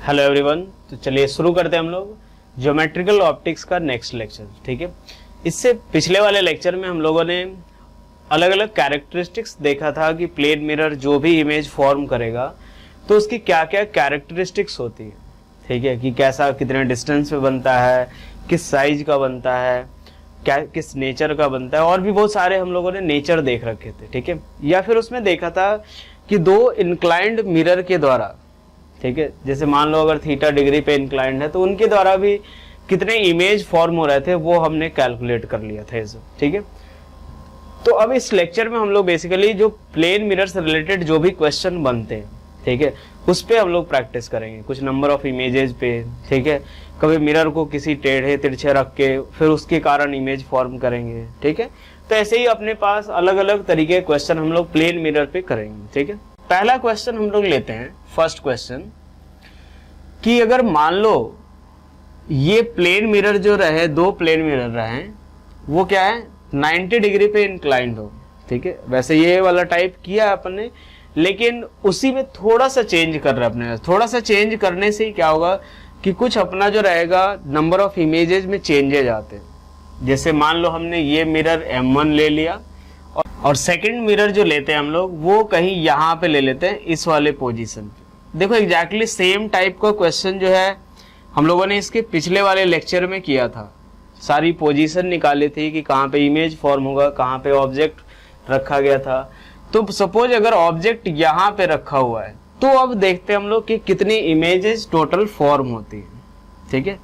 Hello everyone. तो चलिए शुरू करते हैं हम लोग ज्योमेट्रिकल ऑप्टिक्स का नेक्स्ट लेक्चर। ठीक है, इससे पिछले वाले लेक्चर में हम लोगों ने अलग अलग कैरेक्टरिस्टिक्स देखा था कि प्लेन मिरर जो भी इमेज फॉर्म करेगा तो उसकी क्या क्या कैरेक्टरिस्टिक्स होती है। ठीक है, कि कैसा कितने डिस्टेंस पे बनता है, किस साइज का बनता है, क्या किस नेचर का बनता है, और भी बहुत सारे हम लोगों ने नेचर देख रखे थे। ठीक है, या फिर उसमें देखा था कि दो इंक्लाइंड मिरर के द्वारा, ठीक है, जैसे मान लो अगर थीटा डिग्री पे इंक्लाइंड है तो उनके द्वारा भी कितने इमेज फॉर्म हो रहे थे वो हमने कैलकुलेट कर लिया था इसे। ठीक है, तो अब इस लेक्चर में हम लोग बेसिकली जो प्लेन मिरर से रिलेटेड जो भी क्वेश्चन बनते हैं, ठीक है, उस पे हम लोग प्रैक्टिस करेंगे कुछ नंबर ऑफ इमेजेस पे। ठीक है, कभी मिरर को किसी टेढ़े तिरछे रख के फिर उसके कारण इमेज फॉर्म करेंगे। ठीक है, तो ऐसे ही अपने पास अलग अलग तरीके क्वेश्चन हम लोग प्लेन मिरर पे करेंगे। ठीक है, पहला क्वेश्चन हम लोग लेते हैं, फर्स्ट क्वेश्चन, कि अगर मान लो ये प्लेन मिरर जो रहे, दो प्लेन मिरर रहे, वो क्या है 90 डिग्री पे इंक्लाइंड हो। ठीक है, वैसे ये वाला टाइप किया अपन ने, लेकिन उसी में थोड़ा सा चेंज कर रहे हैं अपने। थोड़ा सा चेंज करने से ही क्या होगा कि कुछ अपना जो रहेगा नंबर ऑफ इमेजेस में चेंजेज आते हैं। जैसे मान लो हमने ये मिरर M1 ले लिया और सेकंड मिरर जो लेते हैं हम लोग वो कहीं यहाँ पे ले लेते हैं, इस वाले पोजीशन पे। देखो एग्जैक्टली सेम टाइप का क्वेश्चन जो है हम लोगों ने इसके पिछले वाले लेक्चर में किया था। सारी पोजीशन निकाली थी कि कहाँ पे इमेज फॉर्म होगा, कहाँ पे ऑब्जेक्ट रखा गया था। तो सपोज अगर ऑब्जेक्ट यहाँ पे रखा हुआ है तो अब देखते हैं हम लोग कि कितनी इमेजेस टोटल फॉर्म होती है। ठीक है,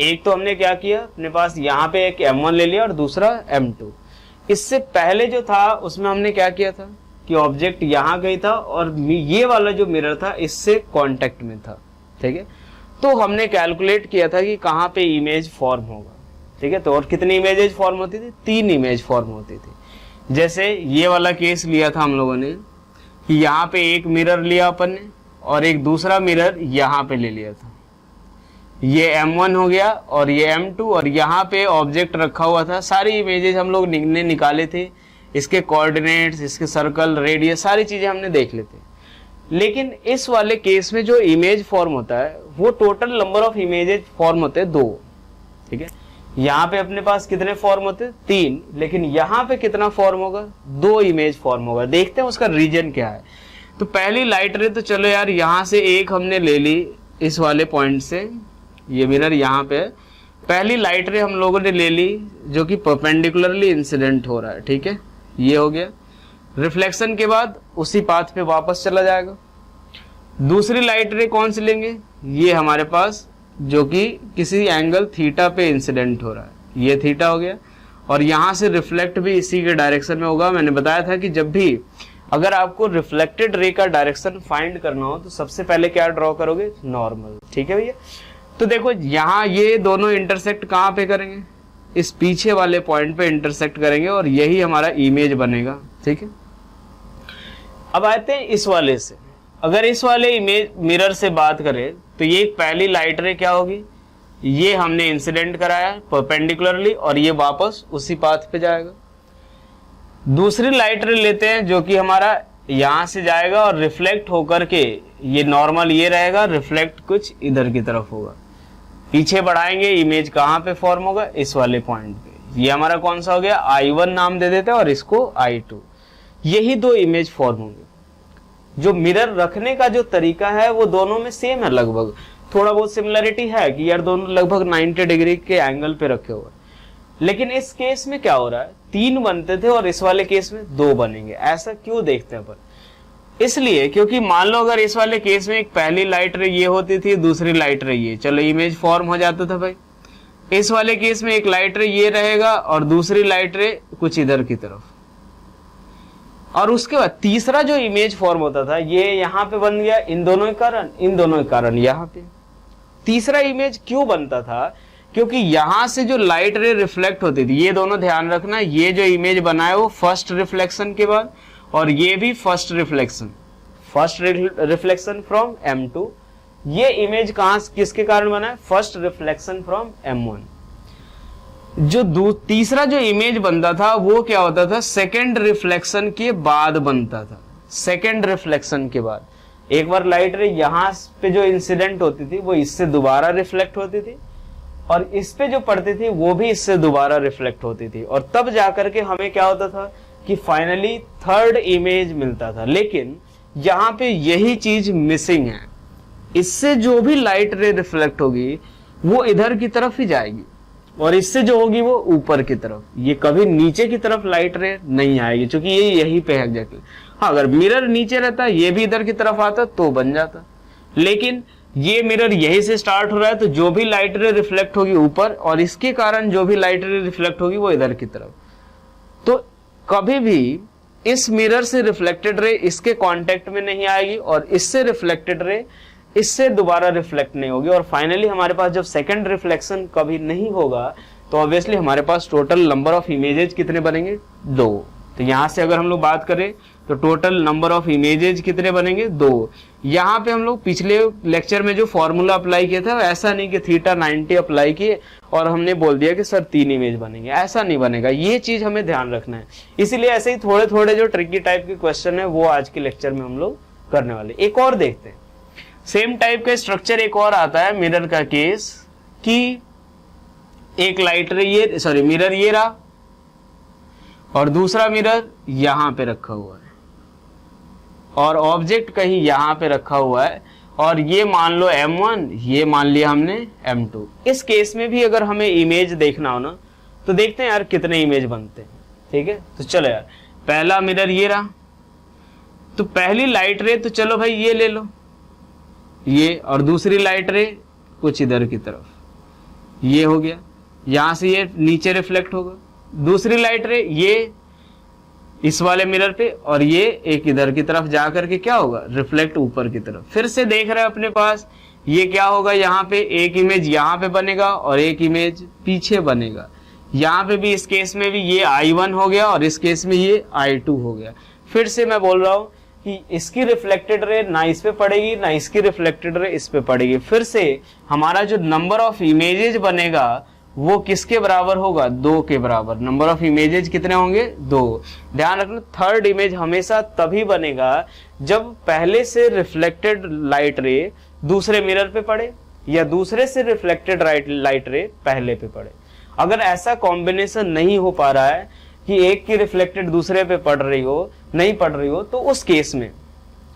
एक तो हमने क्या किया, अपने पास यहाँ पे एक M1 ले लिया और दूसरा M2। इससे पहले जो था उसमें हमने क्या किया था कि ऑब्जेक्ट यहाँ गई था और ये वाला जो मिरर था इससे कांटेक्ट में था। ठीक है, तो हमने कैलकुलेट किया था कि कहाँ पे इमेज फॉर्म होगा। ठीक है, तो और कितनी इमेजेज फॉर्म होती थी, 3 इमेज फॉर्म होती थी। जैसे ये वाला केस लिया था हम लोगों ने कि यहाँ पे एक मिरर लिया अपन ने और एक दूसरा मिरर यहाँ पे ले लिया था। ये M1 हो गया और ये M2, और यहाँ पे ऑब्जेक्ट रखा हुआ था। सारी इमेजेस हम लोग ने निकाले थे, इसके कोऑर्डिनेट्स, इसके सर्कल, रेडियस, सारी चीजें हमने देख लेते। लेकिन इस वाले केस में जो इमेज फॉर्म होता है वो total number of images form होते हैं 2। ठीक है, यहाँ पे अपने पास कितने फॉर्म होते हैं 3, लेकिन यहाँ पे कितना फॉर्म होगा 2 इमेज फॉर्म होगा। देखते हैं उसका रीजन क्या है। तो पहली लाइट रे, तो चलो यार यहाँ से एक हमने ले ली, इस वाले पॉइंट से, ये मिरर यहाँ पे पहली लाइट रे हम लोगों ने ले ली जो कि परपेंडिकुलरली इंसिडेंट हो रहा है। ठीक है, ये हो गया। रिफ्लेक्शन के बाद उसी पाथ पे वापस चला जाएगा। दूसरी लाइट रे कौन सी लेंगे, ये हमारे पास जो कि किसी एंगल थीटा पे इंसिडेंट हो रहा है, ये थीटा हो गया, और यहाँ से रिफ्लेक्ट भी इसी के डायरेक्शन में होगा। मैंने बताया था कि जब भी अगर आपको रिफ्लेक्टेड रे का डायरेक्शन फाइंड करना हो तो सबसे पहले क्या ड्रॉ करोगे, नॉर्मल। ठीक है भैया, तो देखो यहाँ ये दोनों इंटरसेक्ट कहाँ पे करेंगे, इस पीछे वाले पॉइंट पे इंटरसेक्ट करेंगे और यही हमारा इमेज बनेगा। ठीक है, अब आते हैं इस वाले से। अगर इस वाले इमेज मिरर से बात करें तो ये पहली लाइट रे क्या होगी, ये हमने इंसिडेंट कराया परपेंडिकुलरली और ये वापस उसी पाथ पे जाएगा। दूसरी लाइट रे लेते हैं जो कि हमारा यहाँ से जाएगा और रिफ्लेक्ट होकर के ये नॉर्मल ये रहेगा, रिफ्लेक्ट कुछ इधर की तरफ होगा। पीछे बढ़ाएंगे, इमेज कहाँ पे फॉर्म होगा, इस वाले पॉइंट पे। ये हमारा कौन सा हो गया, I1 नाम दे देते हैं और इसको I2। यही 2 इमेज फॉर्म होंगे। जो मिरर रखने का जो तरीका है वो दोनों में सेम है लगभग, थोड़ा बहुत सिमिलरिटी है कि यार दोनों लगभग 90 डिग्री के एंगल पे रखे हुए। लेकिन इस केस में क्या हो रहा है, 3 बनते थे और इस वाले केस में 2 बनेंगे। ऐसा क्यों देखते हैं अपन, इसलिए क्योंकि मान लो अगर इस वाले केस में एक पहली लाइट रे ये होती थी, दूसरी लाइट रे ये, चलो इमेज फॉर्म हो जाता था भाई। इस वाले केस में एक लाइट रे ये रहेगा और दूसरी लाइट रे कुछ इधर की तरफ, और उसके बाद तीसरा जो इमेज फॉर्म होता था ये यहाँ पे बन गया, इन दोनों के कारण, इन दोनों के कारण यहाँ पे तीसरा इमेज क्यों बनता था, क्योंकि यहाँ से जो लाइट रे रिफ्लेक्ट होती थी, ये दोनों ध्यान रखना, ये जो इमेज बना है वो फर्स्ट रिफ्लेक्शन के बाद, और ये भी फर्स्ट रिफ्लेक्शन फ्रॉम M2। ये इमेज कहां किसके कारण बना है, फर्स्ट रिफ्लेक्शन फ्रॉम M1। जो तीसरा जो इमेज बनता था वो क्या होता था, सेकेंड रिफ्लेक्शन के बाद बनता था, सेकेंड रिफ्लेक्शन के बाद। एक बार लाइट रे यहाँ पे जो इंसिडेंट होती थी वो इससे दोबारा रिफ्लेक्ट होती थी, और इस पे जो पड़ती थी वो भी इससे दोबारा रिफ्लेक्ट होती थी, और तब जाकर के हमें क्या होता था कि फाइनली थर्ड इमेज मिलता था। लेकिन यहाँ पे यही चीज मिसिंग है, इससे जो भी लाइट रे रिफ्लेक्ट होगी वो इधर की तरफ ही जाएगी, और इससे जो होगी वो ऊपर की तरफ, ये कभी नीचे की तरफ लाइट रे नहीं आएगी, क्योंकि ये यही पे है एग्जैक्टली। हाँ, अगर मिरर नीचे रहता, ये भी इधर की तरफ आता तो बन जाता, लेकिन ये मिरर यहीं से स्टार्ट हो रहा है, तो जो भी लाइट रे रिफ्लेक्ट होगी ऊपर, और इसके कारण जो भी लाइट रे रिफ्लेक्ट होगी वो इधर की तरफ। तो कभी भी इस मिरर से रिफ्लेक्टेड रे इसके कांटेक्ट में नहीं आएगी, और इससे रिफ्लेक्टेड रे इससे दोबारा रिफ्लेक्ट नहीं होगी, और फाइनली हमारे पास जब सेकंड रिफ्लेक्शन कभी नहीं होगा तो ऑब्वियसली हमारे पास टोटल नंबर ऑफ इमेजेस कितने बनेंगे? 2। तो यहां से अगर हम लोग बात करें तो टोटल नंबर ऑफ इमेजेस कितने बनेंगे? 2। यहाँ पे हम लोग पिछले लेक्चर में जो फॉर्मूला अप्लाई किया था, ऐसा नहीं कि थीटा 90 अप्लाई किए और हमने बोल दिया कि सर 3 इमेज बनेंगे, ऐसा नहीं बनेगा। ये चीज हमें ध्यान रखना है, इसीलिए ऐसे ही थोड़े थोड़े जो ट्रिकी टाइप के क्वेश्चन है वो आज के लेक्चर में हम लोग करने वाले। एक और देखते हैं, सेम टाइप का स्ट्रक्चर एक और आता है मिरर का केस, कि एक लाइट रे ये मिरर ये रहा, और दूसरा मिरर यहां पे रखा हुआ है, और ऑब्जेक्ट कहीं यहां पे रखा हुआ है, और ये मान लो M1, ये मान लिया हमने M2। इस केस में भी अगर हमें इमेज देखना हो ना, तो देखते हैं यार कितने इमेज बनते हैं। ठीक है, तो चलो यार, पहला मिरर ये रहा, तो पहली लाइट रे तो चलो भाई ये ले लो, ये, और दूसरी लाइट रे कुछ इधर की तरफ, ये हो गया, यहां से ये नीचे रिफ्लेक्ट होगा। दूसरी लाइट रे ये इस वाले मिरर पे, और ये एक इधर की तरफ जा करके क्या होगा? रिफ्लेक्ट ऊपर की तरफ। फिर से देख रहे हैं अपने पास, ये क्या होगा? यहाँ पे एक इमेज यहाँ पे बनेगा और एक इमेज पीछे बनेगा। यहाँ पे भी, इस केस में भी ये I1 हो गया, और इस केस में ये I2 हो गया। फिर से मैं बोल रहा हूं कि इसकी रिफ्लेक्टेड रे ना इस पे पड़ेगी, ना इसकी रिफ्लेक्टेड रे इस पे पड़ेगी। फिर से हमारा जो नंबर ऑफ इमेजेस बनेगा वो किसके बराबर होगा? 2 के बराबर। नंबर ऑफ इमेजेस कितने होंगे? 2। ध्यान रखना, थर्ड इमेज हमेशा तभी बनेगा जब पहले से रिफ्लेक्टेड लाइट रे दूसरे मिरर पे पड़े, या दूसरे से रिफ्लेक्टेड लाइट रे पहले पे पड़े। अगर ऐसा कॉम्बिनेशन नहीं हो पा रहा है कि एक की रिफ्लेक्टेड दूसरे पे पड़ रही हो, नहीं पड़ रही हो, तो उस केस में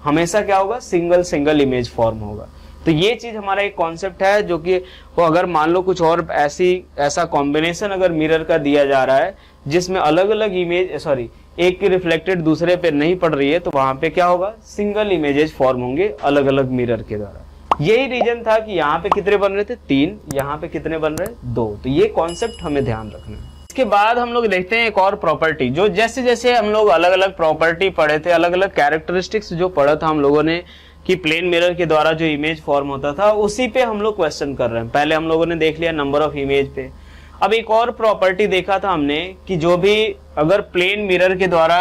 हमेशा क्या होगा? सिंगल इमेज फॉर्म होगा। तो ये चीज हमारा एक कॉन्सेप्ट है, जो कि वो अगर मान लो कुछ और ऐसा कॉम्बिनेशन अगर मिरर का दिया जा रहा है जिसमें अलग अलग इमेज एक की रिफ्लेक्टेड दूसरे पे नहीं पड़ रही है, तो वहां पे क्या होगा? सिंगल इमेजेस फॉर्म होंगे अलग अलग मिरर के द्वारा। यही रीजन था कि यहाँ पे कितने बन रहे थे? 3, यहाँ पे कितने बन रहे? 2। तो ये कॉन्सेप्ट हमें ध्यान रखना है। इसके बाद हम लोग देखते हैं एक और प्रॉपर्टी, जो जैसे जैसे हम लोग अलग अलग प्रॉपर्टी पढ़े थे, अलग अलग कैरेक्टरिस्टिक्स जो पढ़ा था हम लोगों ने कि प्लेन मिरर के द्वारा जो इमेज फॉर्म होता था, उसी पे हम लोग क्वेश्चन कर रहे हैं। पहले हम लोगों ने देख लिया नंबर ऑफ इमेज पे। अब एक और प्रॉपर्टी देखा था हमने कि जो भी अगर प्लेन मिरर के द्वारा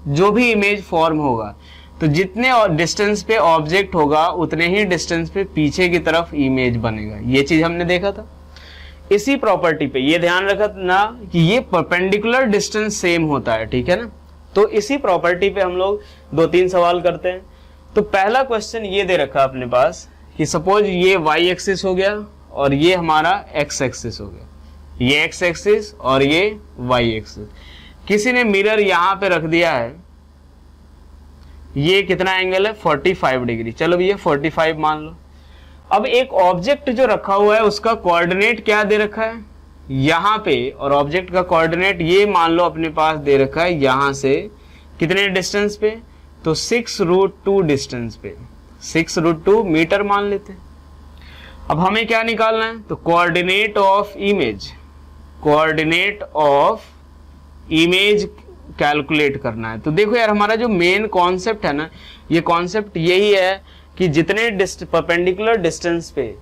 जो भी इमेज फॉर्म होगा, तो जितने डिस्टेंस पे ऑब्जेक्ट होगा उतने ही डिस्टेंस पे पीछे की तरफ इमेज बनेगा। ये चीज हमने देखा था। इसी प्रॉपर्टी पे ये ध्यान रखना कि ये परपेंडिकुलर डिस्टेंस सेम होता है, ठीक है ना। तो इसी प्रॉपर्टी पे हम लोग 2-3 सवाल करते हैं। तो पहला क्वेश्चन ये दे रखा अपने पास कि सपोज ये y एक्सिस हो गया और ये हमारा x एक्सिस हो गया, ये x एक्सिस और ये y एक्सिस। किसी ने मिरर यहां पे रख दिया है, ये कितना एंगल है? 45 डिग्री। चलो भैया 45 मान लो। अब एक ऑब्जेक्ट जो रखा हुआ है उसका कोऑर्डिनेट क्या दे रखा है? यहां पे, और ऑब्जेक्ट का कोऑर्डिनेट ये मान लो अपने पास दे रखा है यहां से कितने डिस्टेंस पे? तो 6√2 डिस्टेंस पे, 6√2 मीटर मान लेते हैं। अब हमें क्या निकालना है? तो कोऑर्डिनेट ऑफ इमेज कैलकुलेट करना है। तो देखो यार, हमारा जो मेन कॉन्सेप्ट है ना, ये कॉन्सेप्ट यही है कि जितने परपेंडिकुलर डिस्टेंस पे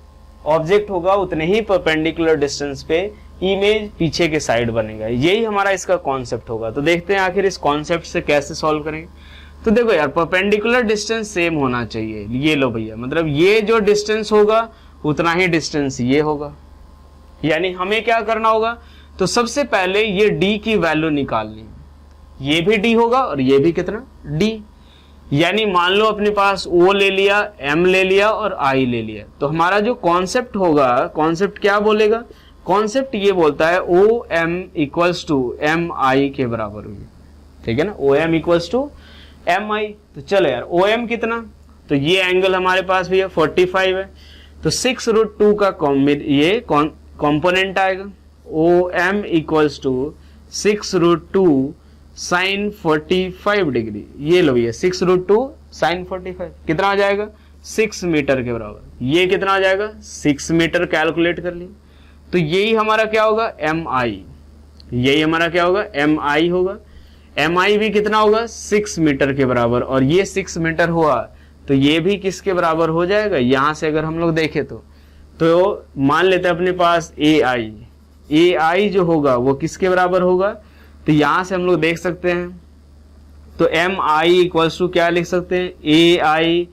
ऑब्जेक्ट होगा उतने ही परपेंडिकुलर डिस्टेंस पे इमेज पीछे के साइड बनेगा। यही हमारा इसका कॉन्सेप्ट होगा। तो देखते हैं आखिर इस कॉन्सेप्ट से कैसे सॉल्व करेंगे। तो देखो यार, परपेंडिकुलर डिस्टेंस सेम होना चाहिए। ये लो भैया, मतलब ये जो डिस्टेंस होगा उतना ही डिस्टेंस ये होगा। यानी हमें क्या करना होगा? तो सबसे पहले ये d की वैल्यू निकालनी है। ये भी d होगा और ये भी कितना? d। यानी मान लो अपने पास O ले लिया, M ले लिया और I ले लिया, तो हमारा जो कॉन्सेप्ट होगा, कॉन्सेप्ट क्या बोलेगा, कॉन्सेप्ट ये बोलता है OM इक्वल्स टू MI के बराबर होगी, ठीक है ना, OM इक्वल्स टू MI। तो चलो यार OM कितना, तो ये एंगल हमारे पास भी है 45 है, तो 6√2 का ये कॉम्पोनेंट आएगा, OM equals to 6√2 sine 45 degree. ये लो भैया 6√2 साइन 45 कितना आ जाएगा, 6 मीटर के बराबर। ये कितना आ जाएगा, 6 मीटर कैलकुलेट कर लिया। तो यही हमारा क्या होगा, MI, यही हमारा क्या होगा, MI होगा। MI भी कितना होगा, 6 मीटर के बराबर, और ये 6 मीटर हुआ तो ये भी किसके बराबर हो जाएगा, यहां से अगर हम लोग देखें तो मान लेते हैं अपने पास AI जो होगा वो किसके बराबर होगा, तो यहां से हम लोग देख सकते हैं, तो MI इक्वल्स टू क्या लिख सकते हैं, AI,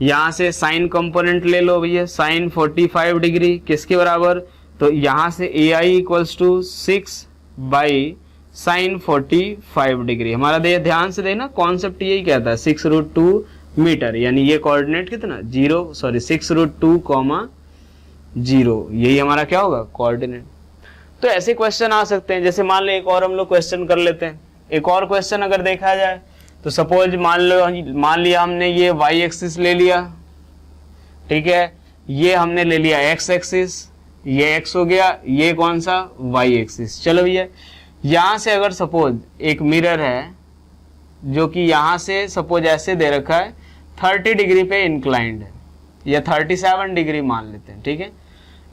यहां से साइन कंपोनेंट ले लो भैया, साइन 45 डिग्री किसके बराबर, तो यहां से AI equals to 6 by sine 45 degree. हमारा ध्यान से देखना, कॉन्सेप्ट यही कहता है 6√2 मीटर, यानी ये कोऑर्डिनेट कितना 6√2, 0, यही हमारा क्या होगा कोऑर्डिनेट। तो ऐसे क्वेश्चन आ सकते हैं, जैसे मान लो एक और हम लोग क्वेश्चन कर लेते हैं। एक और क्वेश्चन अगर देखा जाए तो सपोज मान लिया हमने ये y एक्सिस ले लिया, ठीक है, ये हमने ले लिया x एक्सिस, ये x हो गया, ये कौन सा y एक्सिस। चलो भैया यहां से अगर सपोज एक मिरर है जो कि यहां से सपोज ऐसे दे रखा है 30 डिग्री पे इंक्लाइंड है, या 37 डिग्री मान लेते हैं, ठीक है।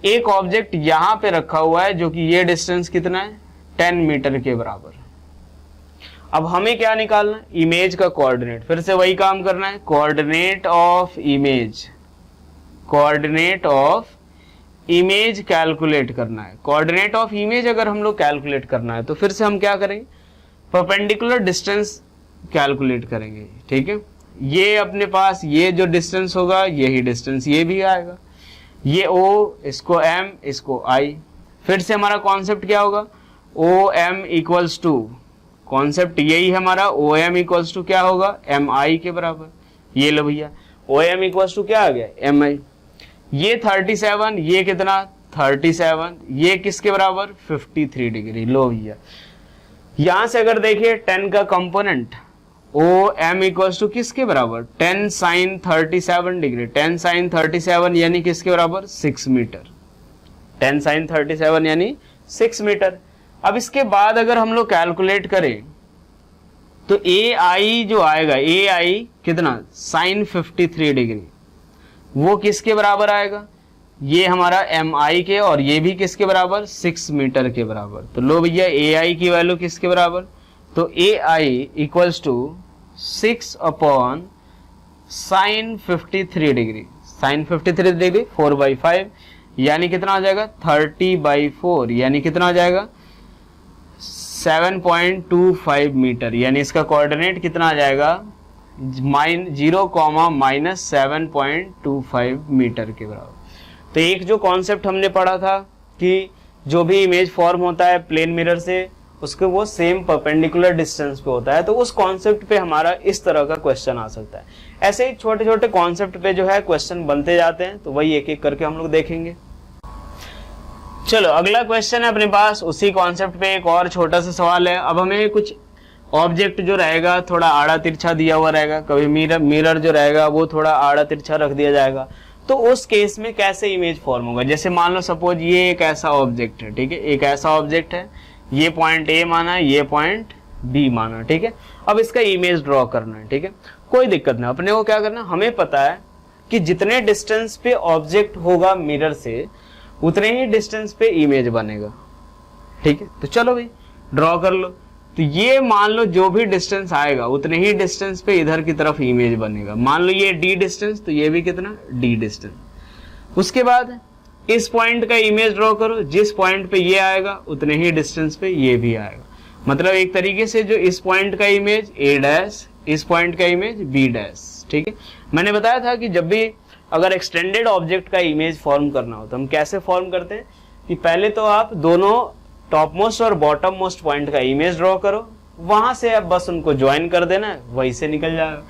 एक ऑब्जेक्ट यहां पे रखा हुआ है जो कि ये डिस्टेंस कितना है 10 मीटर के बराबर। अब हमें क्या निकालना, इमेज का कोऑर्डिनेट, फिर से वही काम करना है, कोऑर्डिनेट ऑफ इमेज कैलकुलेट करना है। कोऑर्डिनेट ऑफ इमेज अगर हम लोग कैलकुलेट करना है तो फिर से हम क्या करेंगे, परपेंडिकुलर डिस्टेंस कैलकुलेट करेंगे, ठीक है। ये अपने पास ये जो डिस्टेंस होगा यही डिस्टेंस ये भी आएगा, ये O, इसको M, इसको I। फिर से हमारा कॉन्सेप्ट क्या होगा, OM इक्वल्स टू, कॉन्सेप्ट यही हमारा OM इक्वल्स टू क्या होगा, MI के बराबर। ये लो भैया OM इक्वल्स टू क्या आ गया, MI। ये 37, ये कितना 37, ये किसके बराबर 53 डिग्री। लो भैया यहां से अगर देखिए 10 का कंपोनेंट OM इक्वल्स टू किसके बराबर, 10 साइन 37 डिग्री, 10 साइन 37 यानी किसके बराबर 6 मीटर, 10 साइन 37 यानी 6 मीटर। अब इसके बाद अगर हम लोग कैलकुलेट करें तो AI जो आएगा, AI कितना साइन 53 डिग्री, वो किसके बराबर आएगा, ये हमारा MI के, और ये भी किसके बराबर 6 मीटर के बराबर। तो लो भैया AI की वैल्यू किसके बराबर, तो AI equals to 6 upon sine 53 degree, sine 53 degree 4/5, यानी कितना आ जाएगा 30/4, यानी कितना आ जाएगा 7.25 मीटर। यानी इसका कोऑर्डिनेट कितना आ जाएगा, 0,-7.25 मीटर के बराबर। तो एक जो कॉन्सेप्ट हमने पढ़ा था कि जो भी इमेज फॉर्म होता है प्लेन मिरर से, उसके वो सेम परपेंडिकुलर डिस्टेंस पे होता है, तो उस कॉन्सेप्ट पे हमारा इस तरह का क्वेश्चन आ सकता है। ऐसे ही छोटे छोटे कॉन्सेप्ट पे जो है क्वेश्चन बनते जाते हैं, तो वही एक एक करके हम लोग देखेंगे। चलो अगला क्वेश्चन है अपने पास, उसी कॉन्सेप्ट पे एक और छोटा सा सवाल है। अब हमें कुछ ऑब्जेक्ट जो रहेगा थोड़ा आड़ा तिरछा दिया हुआ रहेगा, कभी मिरर जो रहेगा वो थोड़ा आड़ा तिरछा रख दिया जाएगा, तो उस केस में कैसे इमेज फॉर्म होगा। जैसे मान लो सपोज ये एक ऐसा ऑब्जेक्ट है, ठीक है, एक ऐसा ऑब्जेक्ट है, ये पॉइंट A माना, ये पॉइंट B माना, ठीक है। अब इसका इमेज ड्रॉ करना है, ठीक है, कोई दिक्कत नहीं। अपने को क्या करना, हमें पता है कि जितने डिस्टेंस पे ऑब्जेक्ट होगा मिरर से उतने ही डिस्टेंस पे इमेज बनेगा, ठीक है। तो चलो भाई ड्रॉ कर लो। तो ये मान लो जो भी डिस्टेंस आएगा उतने ही डिस्टेंस पे इधर की तरफ इमेज बनेगा। मान लो ये D डिस्टेंस, तो ये भी कितना D डिस्टेंस। उसके बाद इस पॉइंट का इमेज ड्रॉ करो, जिस पॉइंट पे ये आएगा उतने ही डिस्टेंस पे ये भी आएगा। मतलब एक तरीके से जो इस पॉइंट का इमेज A', इस पॉइंट का इमेज B', ठीक है। मैंने बताया था कि जब भी अगर एक्सटेंडेड ऑब्जेक्ट का इमेज फॉर्म करना हो तो हम कैसे फॉर्म करते हैं कि पहले तो आप दोनों टॉप मोस्ट और बॉटम मोस्ट पॉइंट का इमेज ड्रॉ करो, वहां से आप बस उनको ज्वाइन कर देना है, वहीं से निकल जाएगा।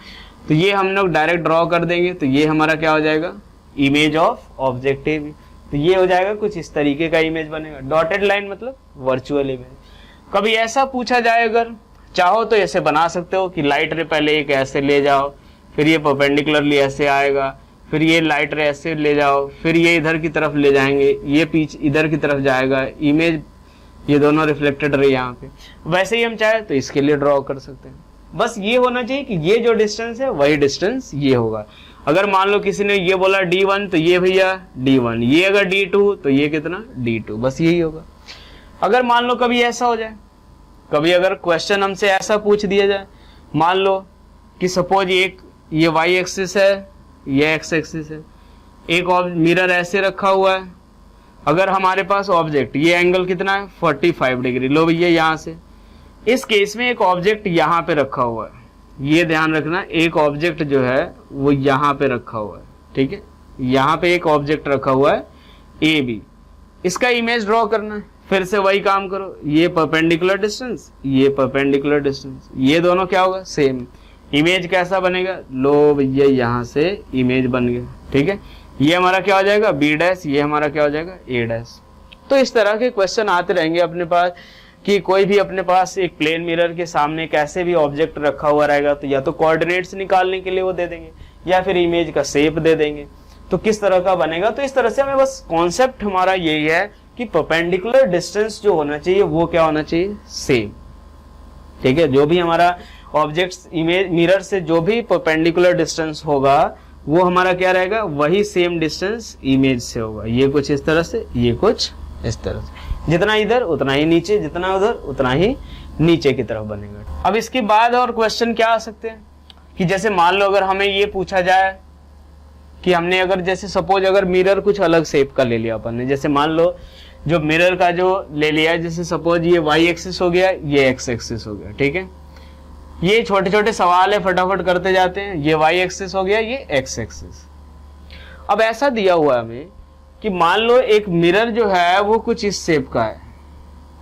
तो ये हम लोग डायरेक्ट ड्रॉ कर देंगे, तो ये हमारा क्या हो जाएगा, image of object A B. तो ये हो जाएगा कुछ इस तरीके का इमेज बनेगा। डॉटेड लाइन मतलब वर्चुअल इमेज। कभी ऐसा पूछा जाए, अगर चाहो तो ऐसे बना सकते हो कि लाइट रे पहले एक ऐसे ले जाओ, फिर ये परपेंडिकुलरली ऐसे आएगा, फिर ये लाइट रे ऐसे ले जाओ, फिर ये इधर की तरफ ले जाएंगे, ये पीछे इधर की तरफ जाएगा, इमेज ये दोनों रिफ्लेक्टेड रहे यहाँ पे। वैसे ही हम चाहे तो इसके लिए ड्रॉ कर सकते हैं। बस ये होना चाहिए कि ये जो डिस्टेंस है वही डिस्टेंस ये होगा। अगर मान लो किसी ने ये बोला D1 तो ये भैया D1, ये अगर D2 तो ये कितना D2, बस यही होगा। अगर मान लो कभी ऐसा हो जाए, कभी अगर क्वेश्चन हमसे ऐसा पूछ दिया जाए, मान लो कि सपोज ये y एक्सिस है, ये x एक्सिस है, एक मिरर ऐसे रखा हुआ है, अगर हमारे पास ऑब्जेक्ट ये एंगल कितना है 45 डिग्री, लो भैया यहाँ से, इस केस में एक ऑब्जेक्ट यहाँ पे रखा हुआ है, ये ध्यान रखना, एक ऑब्जेक्ट जो है वो यहाँ पे रखा हुआ है, ठीक है, यहाँ पे एक ऑब्जेक्ट रखा हुआ है ए बी, इसका इमेज ड्रॉ करना है। फिर से वही काम करो, ये परपेंडिकुलर डिस्टेंस, ये परपेंडिकुलर डिस्टेंस, ये दोनों क्या होगा सेम। इमेज कैसा बनेगा, लो भैया यहाँ से इमेज बन गया, ठीक है, ये हमारा क्या हो जाएगा बी डैश, ये हमारा क्या हो जाएगा ए डैश। तो इस तरह के क्वेश्चन आते रहेंगे अपने पास कि कोई भी अपने पास एक प्लेन मिरर के सामने कैसे भी ऑब्जेक्ट रखा हुआ रहेगा, तो या तो कोऑर्डिनेट्स निकालने के लिए वो दे देंगे या फिर इमेज का शेप दे देंगे, तो किस तरह का बनेगा। तो इस तरह से हमें बस कॉन्सेप्ट हमारा यही है कि परपेंडिकुलर डिस्टेंस जो होना चाहिए वो क्या होना चाहिए सेम, ठीक है। जो भी हमारा ऑब्जेक्ट्स इमेज मिरर से जो भी परपेंडिकुलर डिस्टेंस होगा वो हमारा क्या रहेगा, वही सेम डिस्टेंस इमेज से होगा। ये कुछ इस तरह से, ये कुछ इस तरह से, जितना इधर उतना ही नीचे, जितना उधर उतना ही नीचे की तरफ बनेगा। अब इसके बाद और क्वेश्चन क्या आ सकते हैं कि जैसे मान लो अगर हमें ये पूछा जाए कि हमने अगर जैसे सपोज अगर मिरर कुछ अलग शेप का ले लिया अपन ने, जैसे मान लो जो मिरर का जो ले लिया है, जैसे सपोज ये y एक्सिस हो गया, ये x एक्सिस हो गया, ठीक है। ये छोटे छोटे सवाल है, फटाफट करते जाते हैं। ये y एक्सिस हो गया, ये x एक्सिस। अब ऐसा दिया हुआ है हमें कि मान लो एक मिरर जो है वो कुछ इस शेप का है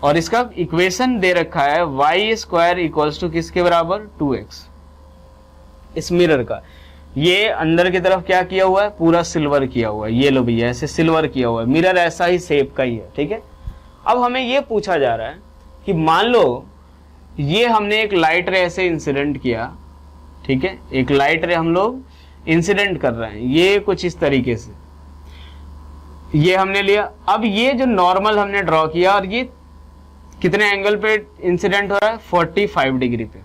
और इसका इक्वेशन दे रखा है y² इक्वल्स टू किसके बराबर 2x। इस मिरर का ये अंदर की तरफ क्या किया हुआ है, पूरा सिल्वर किया हुआ है, ये लो भैया ऐसे सिल्वर किया हुआ है, मिरर ऐसा ही शेप का ही है, ठीक है। अब हमें ये पूछा जा रहा है कि मान लो ये हमने एक लाइट रे ऐसे इंसिडेंट किया, ठीक है, एक लाइट रे हम लोग इंसिडेंट कर रहे हैं, ये कुछ इस तरीके से ये हमने लिया। अब ये जो नॉर्मल हमने ड्रॉ किया और ये कितने एंगल पे इंसिडेंट हो रहा है, 45 डिग्री पे।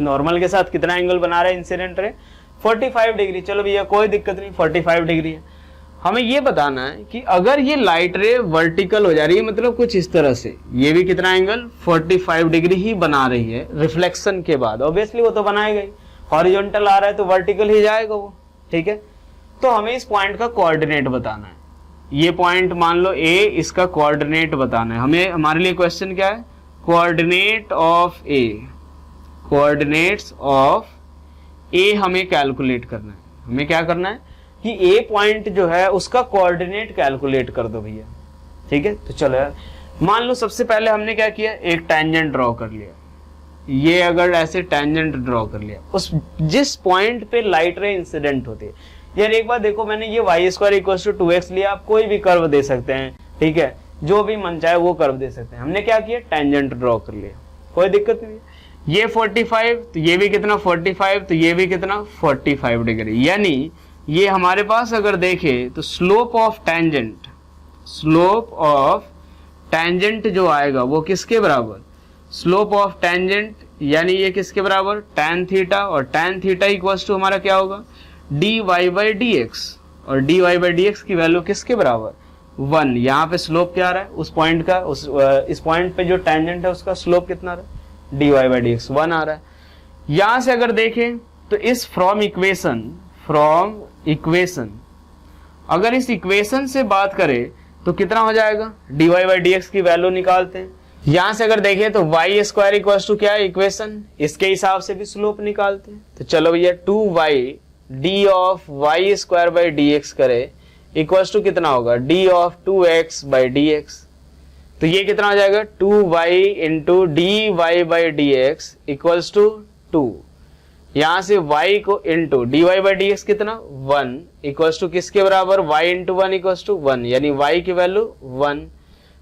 नॉर्मल के साथ कितना एंगल बना रहा है इंसिडेंट रे, 45 डिग्री। चलो भैया कोई दिक्कत नहीं, 45 डिग्री है। हमें ये बताना है कि अगर ये लाइट रे वर्टिकल हो जा रही है, मतलब कुछ इस तरह से, ये भी कितना एंगल 45 डिग्री ही बना रही है रिफ्लेक्शन के बाद, ऑब्वियसली वो तो बनाएगा ही। हॉरिजॉन्टल आ रहा है तो वर्टिकल ही जाएगा वो, ठीक है। तो हमें इस पॉइंट का कोऑर्डिनेट बताना है। ये पॉइंट मान लो ए, इसका कोऑर्डिनेट बताना है हमें। हमारे लिए क्वेश्चन क्या है, coordinate of A, coordinates of A हमें कैलकुलेट करना है। हमें क्या करना है कि ए पॉइंट जो है उसका कोऑर्डिनेट कैलकुलेट कर दो भैया, ठीक है। तो चलो यार, मान लो सबसे पहले हमने क्या किया, एक टैंजेंट ड्रॉ कर लिया। ये अगर ऐसे टैंजेंट ड्रॉ कर लिया उस जिस पॉइंट पे लाइट रे इंसिडेंट होती है, यार एक बार देखो, मैंने ये y² इक्वल्स टू 2x लिया, आप कोई भी कर्व दे सकते हैं, ठीक है, जो भी मन चाहे वो कर्व दे सकते हैं। हमने क्या किया, टैंजेंट ड्रॉ कर लिया, कोई दिक्कत नहीं। ये 45, तो ये भी कितना 45, तो ये भी कितना 45 डिग्री। यानी ये हमारे पास अगर देखें तो slope of tangent, slope of tangent जो आएगा वो किसके बराबर, स्लोप ऑफ टैंजेंट यानी ये किसके बराबर, tan थीटा, और tan थीटा इक्वल्स टू हमारा क्या होगा dy/dx, और dy/dx की वैल्यू किसके बराबर 1। यहाँ पे स्लोप क्या आ रहा है उस पॉइंट का, इस पॉइंट पे जो टैंजेंट है उसका स्लोप कितना आ रहा है, dy/dx 1 आ रहा है। यहां से अगर देखें तो इस फ्रॉम इक्वेशन अगर इस इक्वेशन से बात करें तो कितना हो जाएगा, dy/dx की वैल्यू निकालते हैं। यहां से अगर देखें तो y² इक्वल्स टू क्या है इक्वेशन, इसके हिसाब से भी स्लोप निकालते हैं। तो चलो भैया 2y d ऑफ y²/dx करे इक्वल्स टू कितना होगा, d ऑफ 2x/dx। तो ये कितना हो जाएगा 2y into dy/dx equals to 2। यहाँ से y को into dy by D x कितना 1 इक्वल टू किसके बराबर y इंटू 1 इक्वल टू 1, यानी y की वैल्यू 1,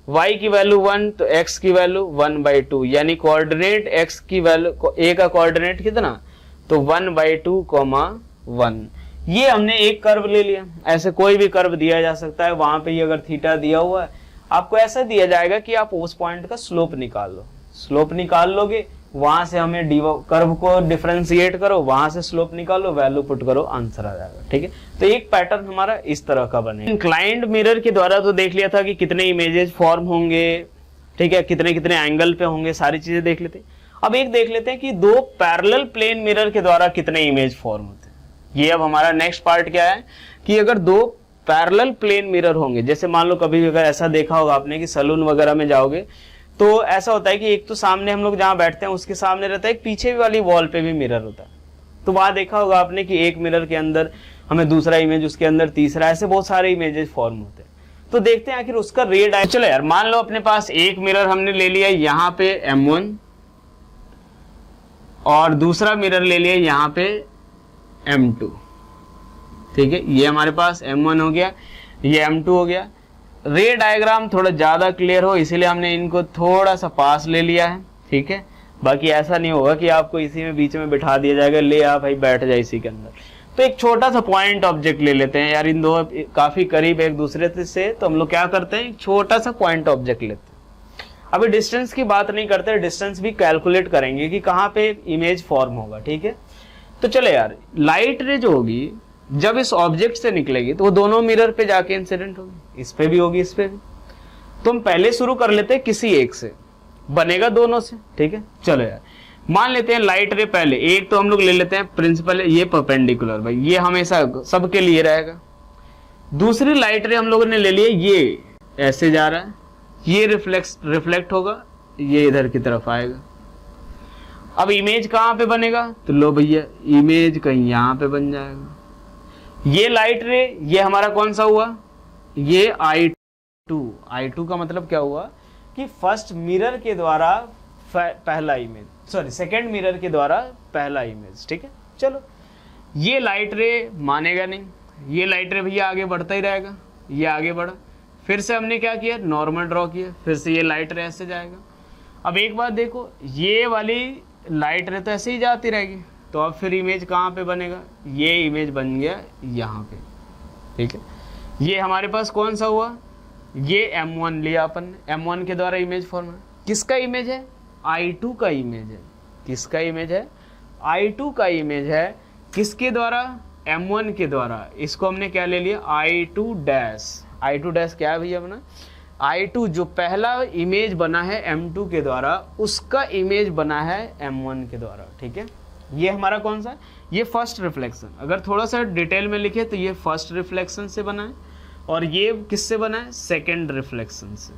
y की वैल्यू 1 तो x की वैल्यू 1/2, यानी कोऑर्डिनेट x की वैल्यू a का कोऑर्डिनेट कितना तो 1/2, 1। ये हमने एक कर्व ले लिया, ऐसे कोई भी कर्व दिया जा सकता है, वहां पे ये अगर थीटा दिया हुआ है आपको ऐसा दिया जाएगा कि आप उस पॉइंट का स्लोप निकाल लो, स्लोप निकाल लोगे, वहां से हमें कर्व को डिफरेंशिएट करो, वहां से स्लोप निकालो, वैल्यू पुट करो, आंसर आ जाएगा। ठीक है, तो एक पैटर्न हमारा इस तरह का बने। इंक्लाइंड मिरर के द्वारा तो देख लिया था कि कितने इमेजेस फॉर्म होंगे, ठीक है, कितने कितने एंगल पे होंगे, सारी चीजें देख लेते। अब एक देख लेते हैं कि दो पैरेलल प्लेन मिरर के द्वारा कितने इमेज फॉर्म होते हैं। ये अब हमारा नेक्स्ट पार्ट क्या है कि अगर दो पैरेलल प्लेन मिरर होंगे, जैसे मान लो कभी अगर ऐसा देखा होगा आपने कि सलून वगैरह में जाओगे तो ऐसा होता है कि एक तो सामने हम लोग जहाँ बैठते हैं उसके सामने रहता है, एक पीछे वाली वॉल पे भी मिरर होता है। तो वहां देखा होगा आपने कि एक मिरर के अंदर हमें दूसरा इमेज, उसके अंदर तीसरा, ऐसे बहुत सारे इमेजेस फॉर्म होते हैं। तो देखते हैं आखिर उसका रेट आए। चलो यार, मान लो अपने पास एक मिरर हमने ले लिया यहाँ पे M1 और दूसरा मिरर ले लिया यहाँ पे M2। ठीक है, ये हमारे पास M1 हो गया, ये M2 हो गया। रे डायग्राम थोड़ा ज्यादा क्लियर हो इसीलिए हमने इनको थोड़ा सा पास ले लिया है। ठीक है, बाकी ऐसा नहीं होगा कि आपको इसी में बीच में बिठा दिया जाएगा, ले आप भाई बैठ जाए इसी के अंदर। तो एक छोटा सा पॉइंट ऑब्जेक्ट ले लेते हैं यार, इन दो काफी करीब एक दूसरे से, तो हम लोग क्या करते हैं छोटा सा पॉइंट ऑब्जेक्ट लेते हैं। अभी डिस्टेंस की बात नहीं करते, डिस्टेंस भी कैलकुलेट करेंगे कि कहाँ पे इमेज फॉर्म होगा। ठीक है, तो चले यार, लाइट रे जो होगी जब इस ऑब्जेक्ट से निकलेगी तो वो दोनों मिरर पे जाके इंसिडेंट होगी, इस पे भी होगी, इस पे भी। तो हम पहले शुरू कर लेते हैं किसी एक से, बनेगा दोनों से। ठीक है, चलो यार, मान लेते हैं लाइट रे पहले एक तो हम लोग ले लेते हैं प्रिंसिपल, ये परपेंडिकुलर, भाई ये हमेशा सबके लिए रहेगा। दूसरी लाइट रे हम लोगों ने ले लिया, ये ऐसे जा रहा है, ये रिफ्लेक्ट होगा, ये इधर की तरफ आएगा। अब इमेज कहाँ पे बनेगा तो लो भैया, इमेज कहीं यहाँ पे बन जाएगा। ये लाइट रे, ये हमारा कौन सा हुआ, ये I2 का मतलब क्या हुआ कि फर्स्ट मिरर के द्वारा पहला इमेज, सॉरी सेकंड मिरर के द्वारा पहला इमेज। ठीक है, चलो ये लाइट रे मानेगा नहीं, ये लाइट रे भैया आगे बढ़ता ही रहेगा, ये आगे बढ़ा, फिर से हमने क्या किया नॉर्मल ड्रॉ किया, फिर से ये लाइट रे ऐसे जाएगा। अब एक बात देखो, ये वाली लाइट रे तो ऐसे ही जाती रहेगी, तो अब फिर इमेज कहाँ पे बनेगा, ये इमेज बन गया यहाँ पे। ठीक है, ये हमारे पास कौन सा हुआ, ये M1 लिया अपन ने, M1 के द्वारा इमेज फॉर्म है। किसका इमेज है, I2 का इमेज है। किसका इमेज है, I2 का इमेज है। किसके द्वारा, M1 के द्वारा। इसको हमने क्या ले लिया, I2 डैश। I2 डैश क्या है भैया अपना, I2 जो पहला इमेज बना है M2 के द्वारा, उसका इमेज बना है M1 के द्वारा। ठीक है, ये हमारा कौन सा है, ये फर्स्ट रिफ्लेक्शन। अगर थोड़ा सा डिटेल में लिखे तो ये फर्स्ट रिफ्लेक्शन से बना है, और ये किससे बना है, सेकंड रिफ्लेक्शन से।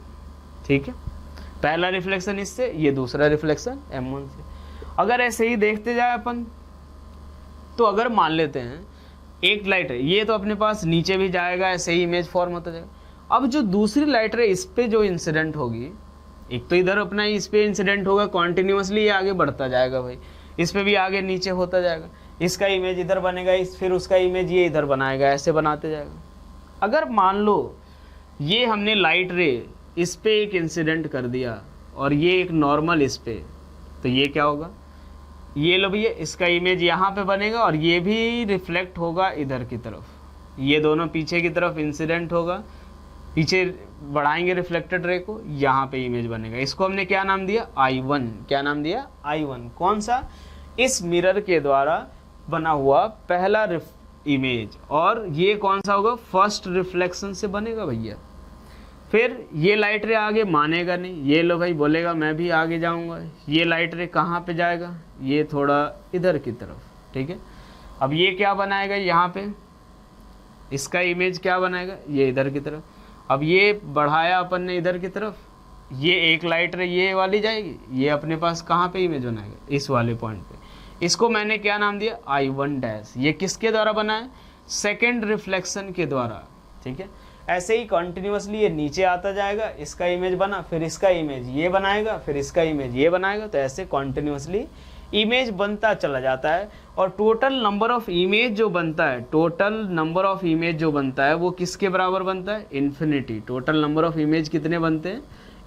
ठीक है, पहला रिफ्लेक्शन इससे, ये दूसरा रिफ्लेक्शन M1 से। अगर ऐसे ही देखते जाए अपन, तो अगर मान लेते हैं एक लाइट है, ये तो अपने पास नीचे भी जाएगा, ऐसे ही इमेज फॉर्म होता जाएगा। अब जो दूसरी लाइट है, इस पे जो इंसिडेंट होगी, एक तो इधर अपना इस पे इंसिडेंट होगा, कॉन्टिन्यूसली ये आगे बढ़ता जाएगा भाई, इस पे भी आगे नीचे होता जाएगा, इसका इमेज इधर बनेगा, फिर उसका इमेज ये इधर बनाएगा, ऐसे बनाते जाएगा। अगर मान लो ये हमने लाइट रे इस पे एक इंसिडेंट कर दिया और ये एक नॉर्मल इस पे, तो ये क्या होगा, ये लो भैया, इसका इमेज यहाँ पे बनेगा और ये भी रिफ्लेक्ट होगा इधर की तरफ, ये दोनों पीछे की तरफ इंसिडेंट होगा, पीछे बढ़ाएंगे रिफ्लेक्टेड रे को, यहाँ पे इमेज बनेगा। इसको हमने क्या नाम दिया, I1। क्या नाम दिया, I1। कौन सा, इस मिरर के द्वारा बना हुआ पहला इमेज, और ये कौन सा होगा, फर्स्ट रिफ्लेक्शन से बनेगा भैया। फिर ये लाइट रे आगे मानेगा नहीं, ये लो भाई बोलेगा मैं भी आगे जाऊंगा, ये लाइट रे कहाँ पे जाएगा, ये थोड़ा इधर की तरफ। ठीक है, अब ये क्या बनाएगा, यहाँ पे इसका इमेज क्या बनाएगा, ये इधर की तरफ। अब ये बढ़ाया अपन ने इधर की तरफ, ये एक लाइट रे ये वाली जाएगी, ये अपने पास कहाँ पे इमेज बनाएगा, इस वाले पॉइंट पे। इसको मैंने क्या नाम दिया, I1 डैश। ये किसके द्वारा बना है, सेकेंड रिफ्लेक्शन के द्वारा। ठीक है, ऐसे ही कंटिन्यूअसली ये नीचे आता जाएगा, इसका इमेज बना, फिर इसका इमेज ये बनाएगा, फिर इसका इमेज ये बनाएगा, तो ऐसे कंटिन्यूअसली इमेज बनता चला जाता है, और टोटल नंबर ऑफ इमेज जो बनता है, टोटल नंबर ऑफ इमेज जो बनता है वो किसके बराबर बनता है, infinity. Total number of image कितने बनते हैं,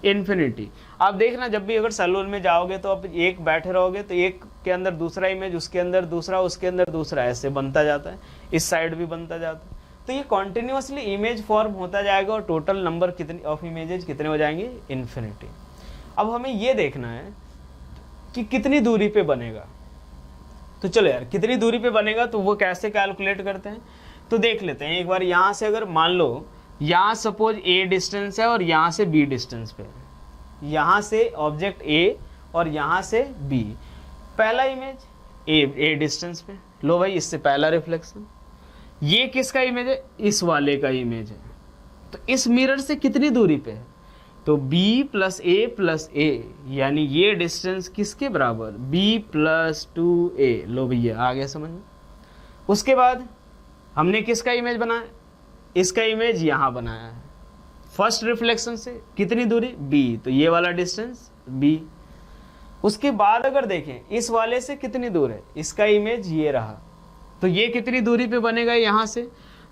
इन्फिनिटी। आप देखना जब भी अगर सैलून में जाओगे तो आप एक बैठे रहोगे तो एक के अंदर दूसरा इमेज, उसके अंदर दूसरा, उसके अंदर दूसरा, ऐसे बनता जाता है, इस साइड भी बनता जाता है। तो ये कॉन्टिन्यूसली इमेज फॉर्म होता जाएगा और टोटल नंबर कितने ऑफ इमेजेस कितने हो जाएंगे, इन्फिनिटी। अब हमें ये देखना है कि कितनी दूरी पे बनेगा। तो चलो यार, कितनी दूरी पे बनेगा तो वो कैसे कैलकुलेट करते हैं, तो देख लेते हैं एक बार। यहाँ से अगर मान लो यहाँ सपोज ए डिस्टेंस है और यहाँ से बी डिस्टेंस पे, यहाँ से ऑब्जेक्ट ए और यहाँ से बी, पहला इमेज ए डिस्टेंस पे, लो भाई इससे पहला रिफ्लेक्शन, ये किसका इमेज है, इस वाले का इमेज है। तो इस मिरर से कितनी दूरी पे है, तो b प्लस ए, यानी ये डिस्टेंस किसके बराबर, b प्लस 2a। लो भैया आ गया समझ में। उसके बाद हमने किसका इमेज बनाया, इसका इमेज यहाँ बनाया है, फर्स्ट रिफ्लेक्शन से कितनी दूरी b, तो ये वाला डिस्टेंस b। उसके बाद अगर देखें इस वाले से कितनी दूर है, इसका इमेज ये रहा, तो ये कितनी दूरी पे बनेगा यहाँ से,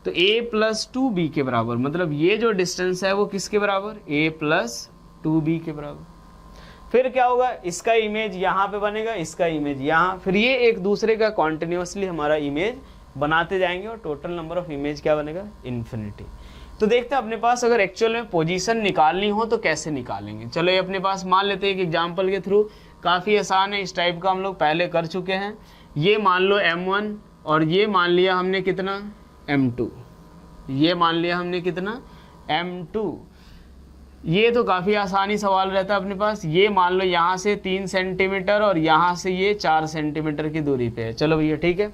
तो a प्लस 2b के बराबर, मतलब ये जो डिस्टेंस है वो किसके बराबर, a प्लस 2b के बराबर। फिर क्या होगा, इसका इमेज यहाँ पे बनेगा, इसका इमेज यहाँ, फिर ये एक दूसरे का कॉन्टिन्यूसली हमारा इमेज बनाते जाएंगे और टोटल नंबर ऑफ इमेज क्या बनेगा, इन्फिनिटी। तो देखते हैं अपने पास अगर एक्चुअल में पोजीशन निकालनी हो तो कैसे निकालेंगे। चलो ये अपने पास मान लेते हैं एक एग्जाम्पल के थ्रू, काफ़ी आसान है, इस टाइप का हम लोग पहले कर चुके हैं। ये मान लो m1 और ये मान लिया हमने कितना, m2, ये मान लिया हमने कितना, m2। ये तो काफ़ी आसानी सवाल रहता है अपने पास। ये मान लो यहाँ से 3 सेंटीमीटर और यहाँ से ये 4 सेंटीमीटर की दूरी पे है। चलो भैया ठीक है,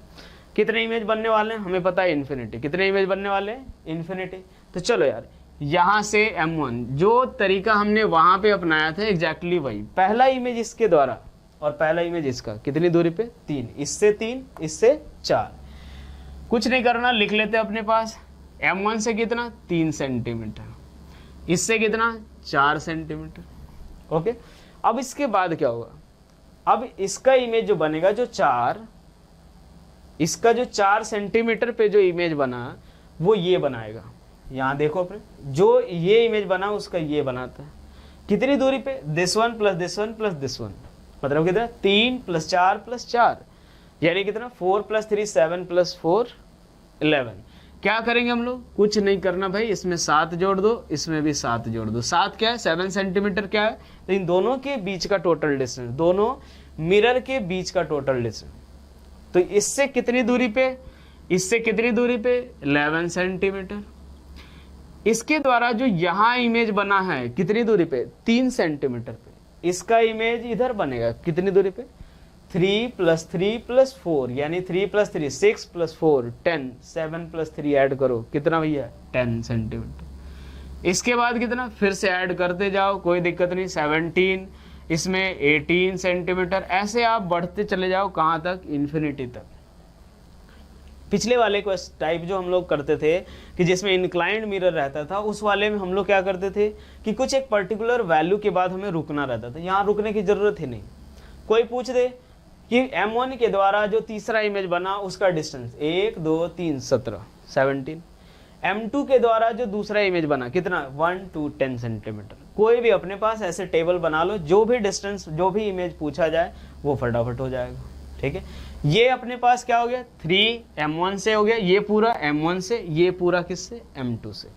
कितने इमेज बनने वाले हैं हमें पता है, इन्फिनिटी। कितने इमेज बनने वाले हैं, इन्फिनिटी। तो चलो यार यहाँ से m1 जो तरीका हमने वहाँ पे अपनाया था एग्जैक्टली वही, पहला इमेज इसके द्वारा और पहला इमेज इसका, कितनी दूरी पे, 3, इससे 3, इससे 4। कुछ नहीं करना, लिख लेते अपने पास m1 से कितना, 3 सेंटीमीटर, इससे कितना, 4 सेंटीमीटर। ओके, अब इसके बाद क्या होगा, अब इसका इमेज जो बनेगा, जो 4, इसका जो 4 सेंटीमीटर पे जो इमेज बना वो ये बनाएगा। यहाँ देखो अपने, जो ये इमेज बना उसका ये बनाता है, कितनी दूरी पे, this one plus this one plus this one, मतलब कितना, 3 + 4 + 4, यानी कितना, 4 + 3 7 + 4 11। क्या करेंगे हम लोग, कुछ नहीं करना भाई, इसमें 7 जोड़ दो, इसमें भी 7 जोड़ दो। 7 क्या है, 7 सेंटीमीटर क्या है, तो इन दोनों के बीच का टोटल डिस्टेंस, दोनों मिरर के बीच का टोटल डिस्टेंस। तो इससे कितनी दूरी पे, इससे कितनी दूरी पे, 11 सेंटीमीटर। इसके द्वारा जो यहाँ इमेज बना है कितनी दूरी पे, 3 सेंटीमीटर पे, इसका इमेज इधर बनेगा कितनी दूरी पे, 3 + 3 + 4, यानी 3 + 3 6 + 4 10, 7 + 3 ऐड करो, कितना भैया, 10 सेंटीमीटर। इसके बाद कितना, फिर से ऐड करते जाओ, कोई दिक्कत नहीं, 17, इसमें 18 सेंटीमीटर, ऐसे आप बढ़ते चले जाओ, कहाँ तक, इन्फिनिटी तक। पिछले वाले को टाइप जो हम लोग करते थे कि जिसमें इंक्लाइंड मिरर रहता था, उस वाले में हम लोग क्या करते थे कि कुछ एक पर्टिकुलर वैल्यू के बाद हमें रुकना रहता था। यहाँ रुकने की ज़रूरत ही नहीं। कोई पूछ दे कि m1 के द्वारा जो तीसरा इमेज बना उसका डिस्टेंस 1 2 3 17 17, m2 के द्वारा जो दूसरा इमेज बना कितना, 1 2 10 सेंटीमीटर। कोई भी अपने पास ऐसे टेबल बना लो, जो भी डिस्टेंस, जो भी इमेज पूछा जाए वो फटाफट हो जाएगा। ठीक है, ये अपने पास क्या हो गया, 3 m1 से हो गया, ये पूरा m1 से, ये पूरा किससे, m2 से।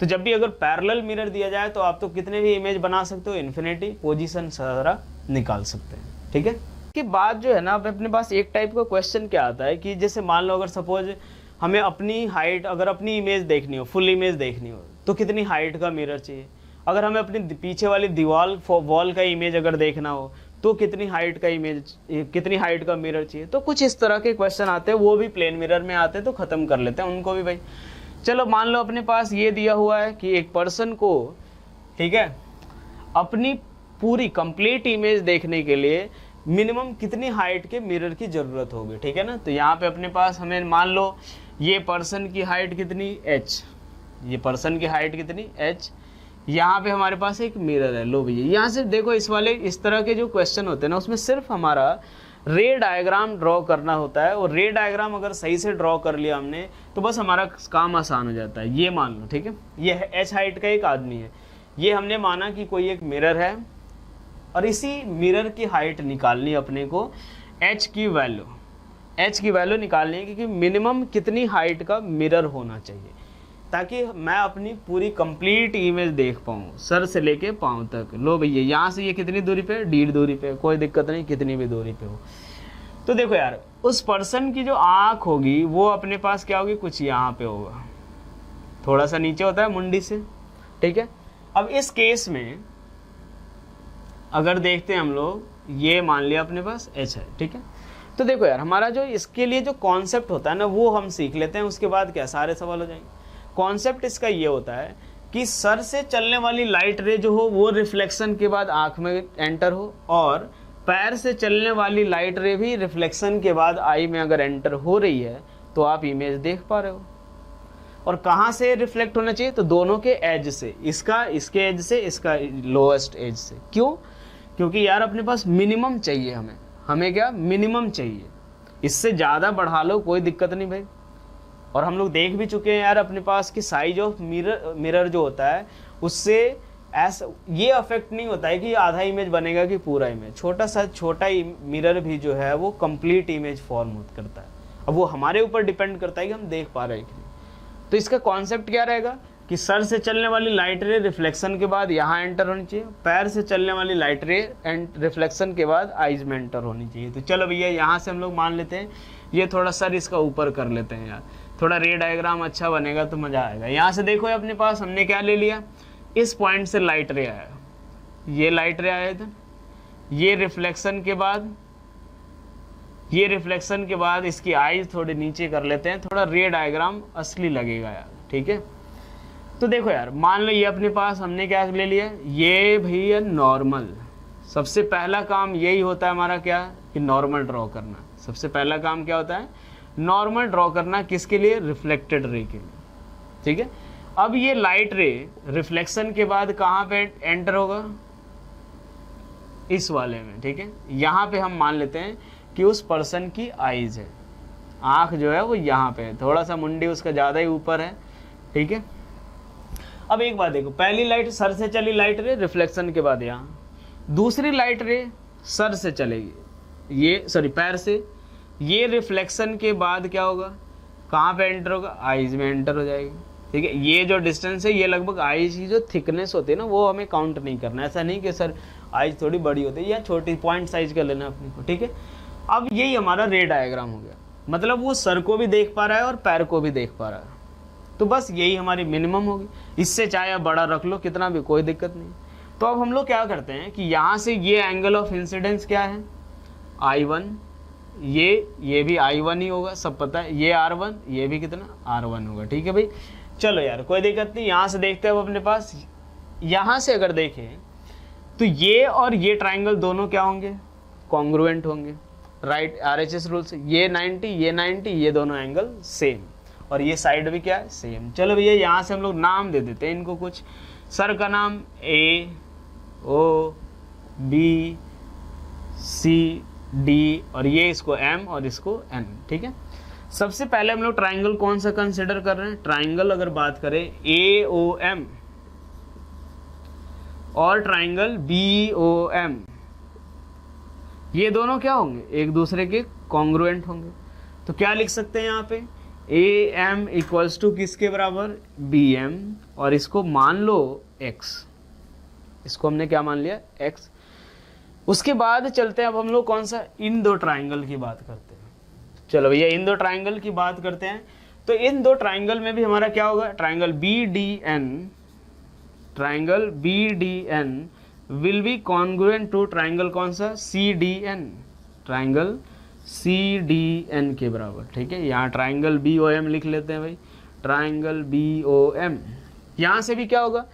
तो जब भी अगर पैरेलल मिरर दिया जाए तो आप तो कितने भी इमेज बना सकते हो, इन्फिनिटी पोजीशन सारा निकाल सकते हैं। ठीक है, के बाद जो है ना अपने पास एक टाइप का क्वेश्चन क्या आता है कि जैसे मान लो अगर सपोज हमें अपनी हाइट, अगर अपनी इमेज देखनी हो, फुल इमेज देखनी हो, तो कितनी हाइट का मिरर चाहिए। अगर हमें अपनी पीछे वाली दीवार वॉल का इमेज अगर देखना हो तो कितनी हाइट का इमेज, कितनी हाइट का मिरर चाहिए। तो कुछ इस तरह के क्वेश्चन आते हैं, वो भी प्लेन मिरर में आते हैं, तो ख़त्म कर लेते हैं उनको भी भाई। चलो मान लो अपने पास ये दिया हुआ है कि एक पर्सन को, ठीक है, अपनी पूरी कंप्लीट इमेज देखने के लिए मिनिमम कितनी हाइट के मिरर की ज़रूरत होगी। ठीक है ना, तो यहाँ पे अपने पास हमें मान लो ये पर्सन की हाइट कितनी, h, ये पर्सन की हाइट कितनी, h, यहाँ पे हमारे पास एक मिरर है। लो भैया यहाँ से देखो, इस वाले इस तरह के जो क्वेश्चन होते हैं ना, उसमें सिर्फ हमारा रे डायग्राम ड्रॉ करना होता है, और रे डायग्राम अगर सही से ड्रॉ कर लिया हमने तो बस हमारा काम आसान हो जाता है। ये मान लो, ठीक है, ये एच हाइट का एक आदमी है, ये हमने माना कि कोई एक मिरर है, और इसी मिरर की हाइट निकालनी है अपने को, एच की वैल्यू निकालनी है, क्योंकि मिनिमम कितनी हाइट का मिरर होना चाहिए ताकि मैं अपनी पूरी कंप्लीट इमेज देख पाऊँ सर से लेके पाँव तक। लो भैया, यहाँ से ये कितनी दूरी पे, 1.5 दूरी पे, कोई दिक्कत नहीं, कितनी भी दूरी पे हो। तो देखो यार, उस पर्सन की जो आँख होगी वो अपने पास क्या होगी, कुछ यहाँ पे होगा, थोड़ा सा नीचे होता है मुंडी से, ठीक है। अब इस केस में अगर देखते हैं हम लोग, ये मान लिया अपने पास एच है, ठीक है। तो देखो यार, हमारा जो इसके लिए जो कॉन्सेप्ट होता है ना वो हम सीख लेते हैं, उसके बाद क्या सारे सवाल हो जाएंगे। कॉन्सेप्ट इसका ये होता है कि सर से चलने वाली लाइट रे जो हो वो रिफ्लेक्शन के बाद आँख में एंटर हो, और पैर से चलने वाली लाइट रे भी रिफ्लेक्शन के बाद आई में अगर एंटर हो रही है तो आप इमेज देख पा रहे हो। और कहाँ से रिफ्लेक्ट होना चाहिए, तो दोनों के एज से, इसका इसके एज से, इसका लोएस्ट एज से। क्यों? क्योंकि यार अपने पास मिनिमम चाहिए, हमें क्या मिनिमम चाहिए, इससे ज़्यादा बढ़ा लो कोई दिक्कत नहीं भाई। और हम लोग देख भी चुके हैं यार अपने पास कि साइज ऑफ मिरर जो होता है उससे ऐसा ये अफेक्ट नहीं होता है कि आधा इमेज बनेगा कि पूरा इमेज, छोटा मिरर भी जो है वो कंप्लीट इमेज फॉर्म करता है। अब वो हमारे ऊपर डिपेंड करता है कि हम देख पा रहे हैं कि नहीं। तो इसका कॉन्सेप्ट क्या रहेगा कि सर से चलने वाली लाइट रे रिफ्लेक्शन के बाद यहाँ एंटर होनी चाहिए, पैर से चलने वाली लाइट रे एंड रिफ्लेक्शन के बाद आइज में एंटर होनी चाहिए। तो चलो भैया, यहाँ से हम लोग मान लेते हैं, ये थोड़ा सर इसका ऊपर कर लेते हैं यार, थोड़ा रे डायग्राम अच्छा बनेगा तो मज़ा आएगा। यहाँ से देखो अपने पास हमने क्या ले लिया, इस पॉइंट से लाइट रे आया, ये लाइट रे आया था, ये रिफ्लेक्शन के बाद इसकी आईज थोड़ी नीचे कर लेते हैं, थोड़ा रे डायग्राम असली लगेगा यार, ठीक है। तो देखो यार, मान लो ये अपने पास हमने क्या ले लिया, ये भैया नॉर्मल, सबसे पहला काम यही होता है हमारा क्या, कि नॉर्मल ड्रॉ करना। सबसे पहला काम क्या होता है, नॉर्मल ड्रॉ करना, किसके लिए, रिफ्लेक्टेड रे के लिए, ठीक है। अब ये लाइट रे रिफ्लेक्शन के बाद कहाँ पे एंटर होगा, इस वाले में, ठीक है। यहाँ पे हम मान लेते हैं कि उस पर्सन की आईज है, आँख जो है वो यहाँ पे है, थोड़ा सा मुंडी उसका ज़्यादा ही ऊपर है, ठीक है। अब एक बात देखो, पहली लाइट सर से चली लाइट रे रिफ्लेक्शन के बाद यहाँ, दूसरी लाइट रे सर से चलेगी, ये सॉरी पैर से, ये रिफ्लेक्शन के बाद क्या होगा, कहाँ पे एंटर होगा, आईज में एंटर हो जाएगी, ठीक है। ये जो डिस्टेंस है ये लगभग आईज की जो थिकनेस होती है ना वो हमें काउंट नहीं करना, ऐसा नहीं कि सर आईज थोड़ी बड़ी होती है या छोटी, पॉइंट साइज का लेना अपने को, ठीक है। अब यही हमारा रे डायग्राम हो गया, मतलब वो सर को भी देख पा रहा है और पैर को भी देख पा रहा है, तो बस यही हमारी मिनिमम होगी। इससे चाहे आप बड़ा रख लो कितना भी, कोई दिक्कत नहीं। तो अब हम लोग क्या करते हैं कि यहाँ से ये एंगल ऑफ इंसिडेंस क्या है, I1, ये भी I1 ही होगा, सब पता है, ये R1, ये भी कितना R1 होगा, ठीक है भाई। चलो यार कोई दिक्कत नहीं, यहाँ से देखते हैं अब अपने पास, यहाँ से अगर देखें तो ये और ये ट्राइंगल दोनों क्या होंगे, कॉन्ग्रुएंट होंगे, राइट, RHS रूल से, ये 90, ये दोनों एंगल सेम, और ये साइड भी क्या है, सेम। चलो भैया, यहाँ से हम लोग नाम दे देते हैं इनको कुछ, सर का नाम A, O, B, C, D, और ये इसको M और इसको N, ठीक है। सबसे पहले हम लोग ट्राइंगल कौन सा कंसिडर कर रहे हैं, ट्राइंगल अगर बात करें AOM और ट्राइंगल BOM, ये दोनों क्या होंगे, एक दूसरे के कॉन्ग्रुएंट होंगे। तो क्या लिख सकते हैं यहाँ पे, AM इक्वल्स टू किसके बराबर, BM, और इसको मान लो X, इसको हमने क्या मान लिया, X। उसके बाद चलते हैं अब हम लोग कौन सा, इन दो ट्राइंगल की बात करते हैं। चलो भैया, इन दो ट्राइंगल की बात करते हैं। तो इन दो ट्राइंगल में भी हमारा क्या होगा, triangle BDN will be congruent to triangle कौन सा, CDN, ट्राइंगल CDN के बराबर, ठीक है। यहाँ ट्राइंगल BOM लिख लेते हैं भाई, ट्राइंगल BOM। यहाँ से भी क्या होगा,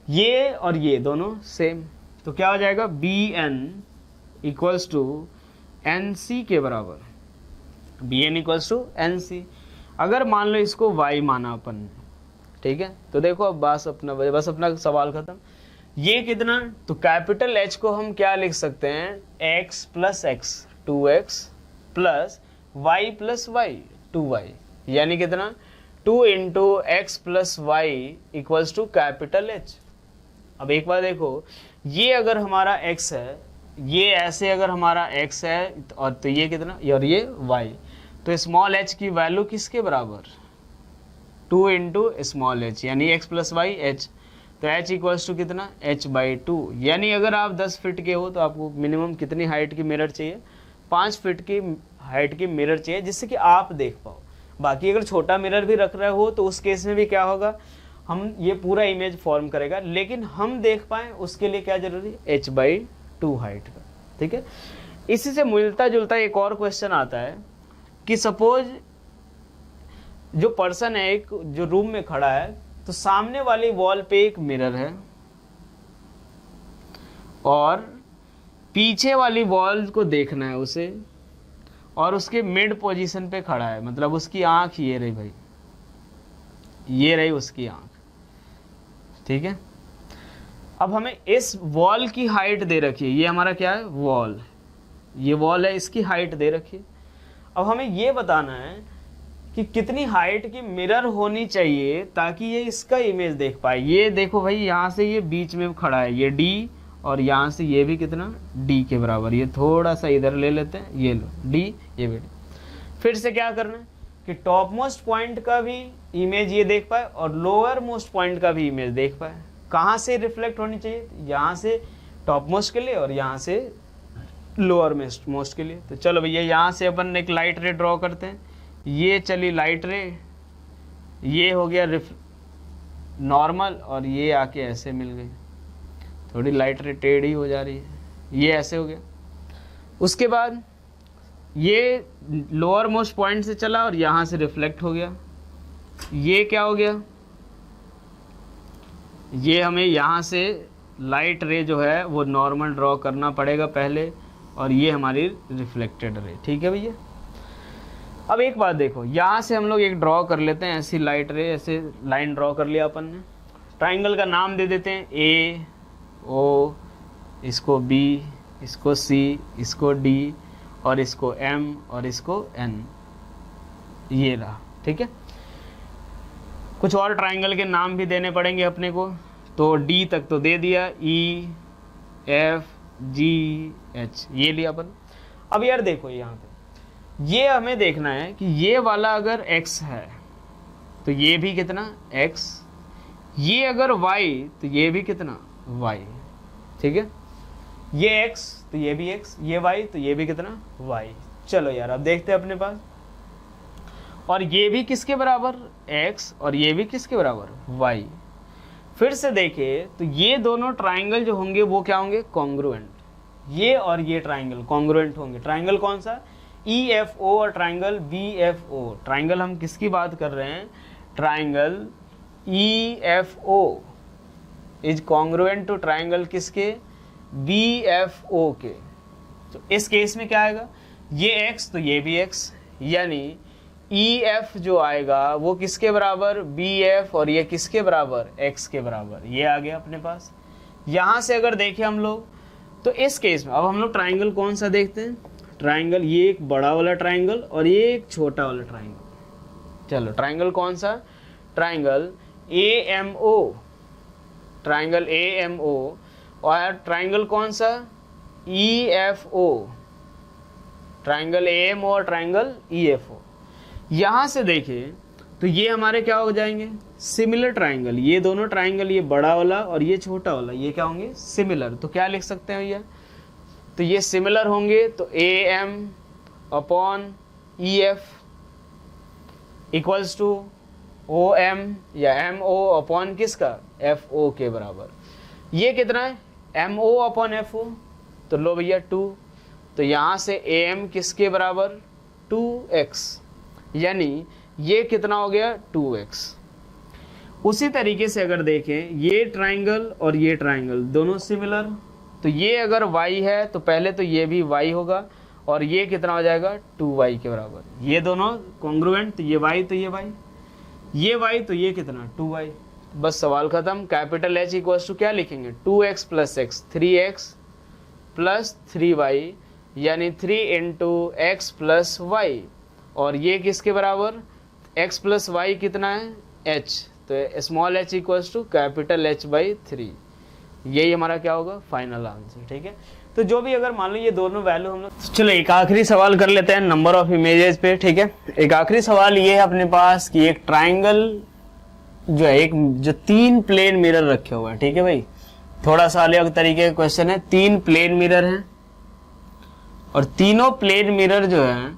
ये और ये दोनों सेम, तो क्या हो जाएगा, BN इक्वल्स टू NC के बराबर, BN इक्वल्स टू NC। अगर मान लो इसको Y माना अपन ने, ठीक है, तो देखो अब बस अपना सवाल खत्म। ये कितना, तो कैपिटल H को हम क्या लिख सकते हैं, X plus X, 2x plus Y plus Y 2y, यानी कितना 2 into X plus Y equals to capital H। अब एक बार देखो, ये अगर हमारा x है, ये ऐसे अगर हमारा x है और तो ये कितना, और ये y, तो स्मॉल h की वैल्यू किसके बराबर 2 इंटू स्मॉल h, यानी x प्लस वाई h, तो h इक्वल्स टू कितना h/2। यानी अगर आप 10 फीट के हो तो आपको मिनिमम कितनी हाइट की मिरर चाहिए, 5 फीट की हाइट की मिरर चाहिए, जिससे कि आप देख पाओ। बाकी अगर छोटा मिरर भी रख रहे हो तो उस केस में भी क्या होगा, हम ये पूरा इमेज फॉर्म करेगा, लेकिन हम देख पाएँ उसके लिए क्या जरूरी है, h/2 हाइट का। ठीक है, इसी से मिलता जुलता एक और क्वेश्चन आता है कि सपोज जो पर्सन है एक जो रूम में खड़ा है, तो सामने वाली वॉल पे एक मिरर है और पीछे वाली वॉल को देखना है उसे, और उसके मिड पोजीशन पे खड़ा है, मतलब उसकी आंख ये रही भाई, ये रही उसकी आंख। ठीक है, अब हमें इस वॉल की हाइट दे रखी है, ये हमारा क्या है वॉल, ये वॉल है, इसकी हाइट दे रखी है। अब हमें ये बताना है कि कितनी हाइट की मिरर होनी चाहिए ताकि ये इसका इमेज देख पाए। ये देखो भाई, यहाँ से ये बीच में खड़ा है, ये D, और यहाँ से ये भी कितना D के बराबर, ये थोड़ा सा इधर ले लेते हैं, ये लो D, ये भी D। फिर से क्या करना है कि टॉप मोस्ट पॉइंट का भी इमेज ये देख पाए और लोअर मोस्ट पॉइंट का भी इमेज देख पाए। कहाँ से रिफ्लेक्ट होनी चाहिए, यहाँ से टॉप मोस्ट के लिए और यहाँ से लोअर मोस्ट के लिए। तो चलो भैया, यहाँ से अपन एक लाइट रे ड्रॉ करते हैं। ये चली लाइट रे, ये हो गया नॉर्मल, और ये आके ऐसे मिल गई, थोड़ी लाइट रे टेढ़ी हो जा रही है, ये ऐसे हो गया। उसके बाद ये लोअर मोस्ट पॉइंट से चला और यहाँ से रिफ्लेक्ट हो गया, ये क्या हो गया, ये हमें यहाँ से लाइट रे जो है वो नॉर्मल ड्रॉ करना पड़ेगा पहले, और ये हमारी रिफ्लेक्टेड रे। ठीक है भैया, अब एक बात देखो, यहाँ से हम लोग एक ड्रॉ कर लेते हैं, ऐसी लाइट रे, ऐसे लाइन ड्रॉ कर लिया अपन ने। ट्राइंगल का नाम दे देते हैं A, O, इसको B, इसको C, इसको D, और इसको M, और इसको N, ये रहा। ठीक है, कुछ और ट्राइंगल के नाम भी देने पड़ेंगे अपने को, तो D तक तो दे दिया, E, F, G, H, ये लिया अपन। अब यार देखो, यहाँ पे ये हमें देखना है कि ये वाला अगर x है तो ये भी कितना x, ये अगर y तो ये भी कितना y। ठीक है, ये x तो ये भी x, ये y तो ये भी कितना y। चलो यार, अब देखते हैं अपने पास, और ये भी किसके बराबर x और ये भी किसके बराबर y। फिर से देखें तो ये दोनों ट्राइंगल जो होंगे वो क्या होंगे, कॉन्ग्रुएंट। ये और ये ट्राइंगल कॉन्ग्रुएंट होंगे। ट्राइंगल कौन सा, EFO और ट्राइंगल BFO। ट्राइंगल हम किसकी बात कर रहे हैं, triangle EFO is congruent to triangle किसके, BFO के। तो इस केस में क्या आएगा, ये x तो ये भी x, यानी EF जो आएगा वो किसके बराबर, BF, और ये किसके बराबर, x के बराबर। ये आ गया अपने पास। यहाँ से अगर देखें हम लोग तो इस केस में अब हम लोग ट्राइंगल कौन सा देखते हैं, ट्राइंगल ये एक बड़ा वाला ट्राइंगल और ये एक छोटा वाला ट्राइंगल। चलो ट्राइंगल कौन सा, ट्राइंगल AMO, ट्राइंगल AMO, और ट्राइंगल कौन सा EFO, ट्राइंगल AMO और ट्राइंगल EFO। यहाँ से देखें तो ये हमारे क्या हो जाएंगे, सिमिलर ट्राइंगल। ये दोनों ट्राइंगल, ये बड़ा वाला और ये छोटा वाला, ये क्या होंगे, सिमिलर। तो क्या लिख सकते हैं भैया, तो ये सिमिलर होंगे, तो AM upon EF equals to OM या MO अपॉन किसका, FO के बराबर। ये कितना है, MO अपॉन FO, तो लो भैया 2, तो यहाँ से AM किसके बराबर, 2x, यानी ये कितना हो गया 2x। उसी तरीके से अगर देखें ये ट्राइंगल और ये ट्राइंगल दोनों सिमिलर, तो ये अगर y है तो पहले तो ये भी y होगा, और ये कितना हो जाएगा 2y के बराबर। ये दोनों कॉन्ग्रुएंट, तो ये y तो ये y, ये y तो ये कितना 2y। बस सवाल खत्म। कैपिटल H इक्वल्स टू क्या लिखेंगे, 2x plus x, 3x plus 3y यानी 3 इंटू एक्स प्लस वाई, और ये किसके बराबर, x प्लस वाई कितना है, h, तो small h equals to capital H by 3, यही हमारा क्या होगा फाइनल आंसर। ठीक है, तो जो भी अगर मान लो ये दोनों वैल्यू हम लोग, चलो एक आखिरी सवाल कर लेते हैं नंबर ऑफ इमेजेस पे। ठीक है, एक आखिरी सवाल ये है अपने पास कि एक ट्राइंगल जो है, एक जो 3 प्लेन मिरर रखे हुए हैं, ठीक है भाई, थोड़ा सा अलग तरीके का क्वेश्चन है। 3 प्लेन मिरर हैं और तीनों प्लेन मिरर जो है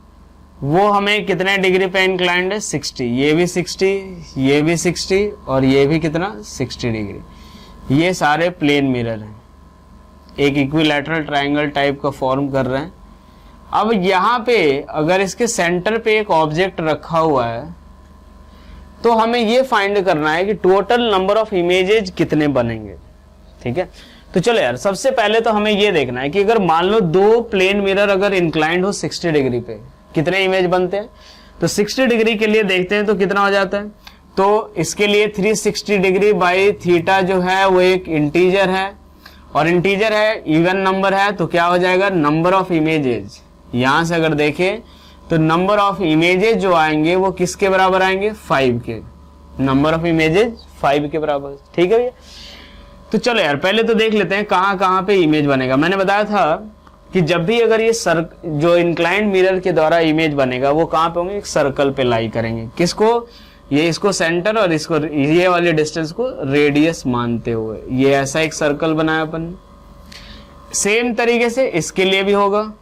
वो हमें कितने डिग्री पे इंक्लाइंड है, 60, ये भी 60, ये भी 60 और ये भी कितना 60 डिग्री। ये सारे प्लेन मिरर हैं, एक इक्विलैटरल ट्रायंगल टाइप का फॉर्म कर रहे हैं। अब यहाँ पे अगर इसके सेंटर पे एक ऑब्जेक्ट रखा हुआ है तो हमें ये फाइंड करना है कि टोटल नंबर ऑफ इमेजेस कितने बनेंगे। ठीक है, तो चलो यार, सबसे पहले तो हमें ये देखना है कि अगर मान लो 2 प्लेन मिरर अगर इंक्लाइंड हो 60 डिग्री पे, कितने इमेज बनते हैं। तो 60 डिग्री के लिए देखते हैं तो कितना हो जाता है, तो इसके लिए 360 डिग्री बाई थीटा जो है वो एक इंटीजर है, और इंटीजर है, इवन नंबर है, तो क्या हो जाएगा, नंबर ऑफ इमेजेस। यहां से अगर देखें तो नंबर ऑफ इमेजेस जो आएंगे वो किसके बराबर आएंगे, 5 के, नंबर ऑफ इमेजेस 5 के बराबर। ठीक है भैया, तो चलो यार पहले तो देख लेते हैं कहां कहां पे इमेज बनेगा। मैंने बताया था कि जब भी अगर ये जो इंक्लाइंड मिरर के द्वारा इमेज बनेगा वो कहां पे होंगे, एक सर्कल पे लाई करेंगे। किसको, ये इसको सेंटर और इसको ये वाले डिस्टेंस को रेडियस मानते हुए ये ऐसा एक सर्कल बनाया अपन। सेम तरीके से इसके लिए भी होगा,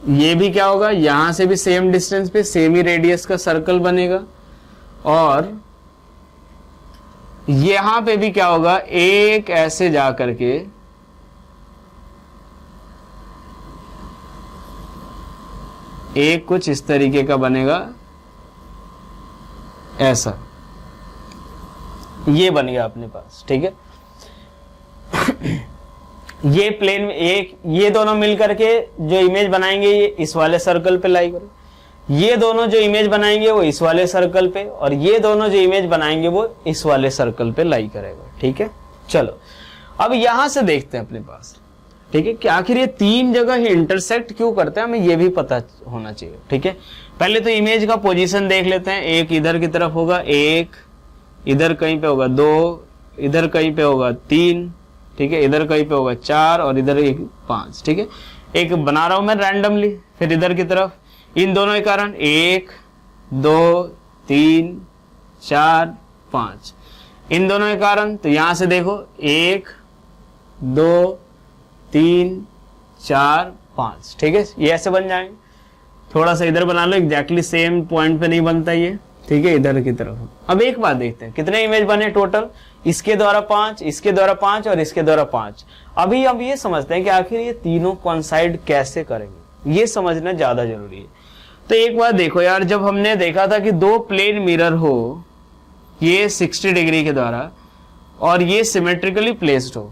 ये भी क्या होगा, यहां से भी सेम डिस्टेंस पे सेम ही रेडियस का सर्कल बनेगा, और यहां पे भी क्या होगा, एक ऐसे जा करके एक कुछ इस तरीके का बनेगा, ऐसा ये बन गया अपने पास। ठीक है, ये प्लेन में एक, ये दोनों मिलकर के जो इमेज बनाएंगे ये इस वाले सर्कल पे लाई करो, ये दोनों जो इमेज बनाएंगे वो इस वाले सर्कल पे, और ये दोनों जो इमेज बनाएंगे वो इस वाले सर्कल पे लाई करेगा। ठीक है, चलो अब यहां से देखते हैं अपने पास। ठीक है, कि आखिर ये 3 जगह ही इंटरसेक्ट क्यों करते हैं, हमें ये भी पता होना चाहिए। ठीक है, पहले तो इमेज का पोजीशन देख लेते हैं। एक इधर की तरफ होगा, एक इधर कहीं पे होगा, 2 इधर कहीं पे होगा, 3, ठीक है, इधर कहीं पे होगा 4 और इधर एक 5। ठीक है, एक बना रहा हूं मैं रैंडमली, फिर इधर की तरफ इन दोनों के कारण 1 2 3 4 5, इन दोनों के कारण, तो यहां से देखो 1 2 3 4 5। ठीक है, ये ऐसे बन जाएंगे। थोड़ा सा इधर बना लो, एग्जैक्टली सेम पॉइंट पे नहीं बनता ये। ठीक है, इधर की तरफ। अब एक बात देखते हैं कितने इमेज बने टोटल, इसके द्वारा 5, इसके द्वारा 5 और इसके द्वारा 5। अभी अब ये समझते हैं कि आखिर ये तीनों कोइंसाइड कैसे करेंगे, ये समझना ज्यादा जरूरी है। तो एक बात देखो यार, जब हमने देखा था कि 2 प्लेन मिरर हो, ये 60 डिग्री के द्वारा और ये सिमेट्रिकली प्लेस्ड हो,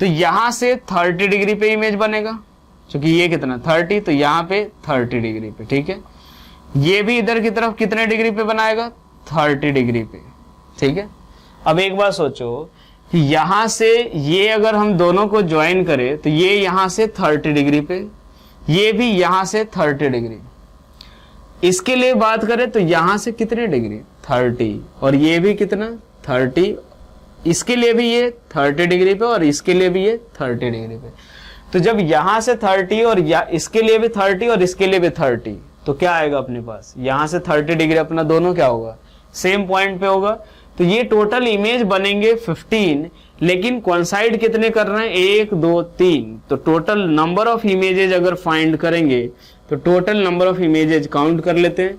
तो यहां से 30 डिग्री पे इमेज बनेगा, क्योंकि ये कितना 30, तो यहां पे 30 डिग्री पे। ठीक है, ये भी इधर की तरफ कितने डिग्री पे बनाएगा, 30 डिग्री पे। ठीक है, अब एक बार सोचो कि यहां से ये अगर हम दोनों को ज्वाइन करें तो ये यहां से 30 डिग्री पे, ये भी यहां से 30 डिग्री। इसके लिए बात करें तो यहां से कितने डिग्री, 30, और ये भी कितना 30, इसके लिए भी ये 30 डिग्री पे और इसके लिए भी ये 30 डिग्री पे। तो जब यहां से 30 और इसके लिए भी 30 और इसके लिए भी 30, तो क्या आएगा अपने पास, यहां से 30 डिग्री अपना दोनों क्या होगा, सेम पॉइंट पे होगा। तो ये टोटल इमेज बनेंगे 15, लेकिन कोइंसाइड कितने कर रहे हैं, 1 2 3। तो टोटल नंबर ऑफ इमेजेज अगर फाइंड करेंगे तो total number of images count कर लेते हैं,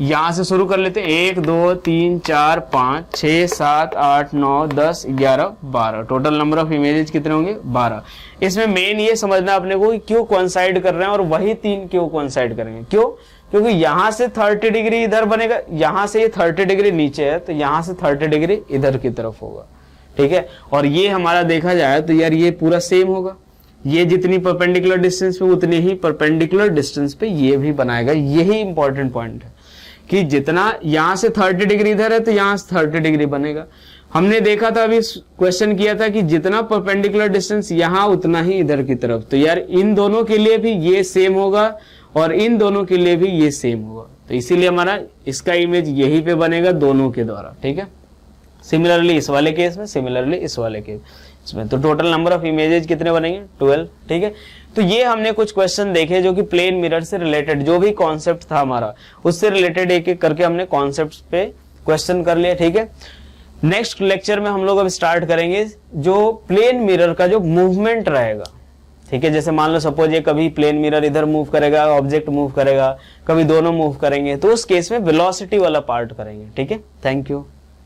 यहां से शुरू कर लेते हैं, 1 2 3 4 5 6 7 8 9 10 11 12। टोटल नंबर ऑफ इमेजेज कितने होंगे, 12। इसमें मेन ये समझना अपने को क्यों कोइंसाइड कर रहे हैं और वही 3 क्यों कोइंसाइड करेंगे, क्यों, क्योंकि यहां से 30 डिग्री इधर बनेगा, यहां से ये 30 डिग्री नीचे है, तो यहां से 30 डिग्री इधर की तरफ होगा। ठीक है, और ये हमारा देखा जाए तो यार ये पूरा सेम होगा, ये जितनी परपेंडिकुलर डिस्टेंस पे उतनी ही परपेंडिकुलर डिस्टेंस पे ये भी बनाएगा। यही इंपॉर्टेंट पॉइंट है कि जितना यहां से 30 डिग्री इधर है तो यहां से 30 डिग्री बनेगा। हमने देखा था अभी क्वेश्चन किया था कि जितना परपेंडिकुलर डिस्टेंस यहाँ उतना ही इधर की तरफ, तो यार इन दोनों के लिए भी ये सेम होगा और इन दोनों के लिए भी ये सेम होगा, तो इसीलिए हमारा इसका इमेज यही पे बनेगा दोनों के द्वारा, ठीक है। सिमिलरली इस वाले केस में, सिमिलरली इस वाले केस इसमें, तो टोटल नंबर ऑफ इमेजेस कितने बनेंगे 12, ठीक है। तो ये हमने कुछ क्वेश्चन देखे जो कि प्लेन मिरर से रिलेटेड जो भी कॉन्सेप्ट था हमारा उससे रिलेटेड एक एक करके हमने कॉन्सेप्ट पे क्वेश्चन कर लिया, ठीक है। नेक्स्ट लेक्चर में हम लोग अब स्टार्ट करेंगे जो प्लेन मिरर का जो मूवमेंट रहेगा, ठीक है। जैसे मान लो सपोज ये कभी प्लेन मिरर इधर मूव करेगा, ऑब्जेक्ट मूव करेगा, कभी दोनों मूव करेंगे, तो उस केस में वेलोसिटी वाला पार्ट करेंगे, ठीक है। Thank you.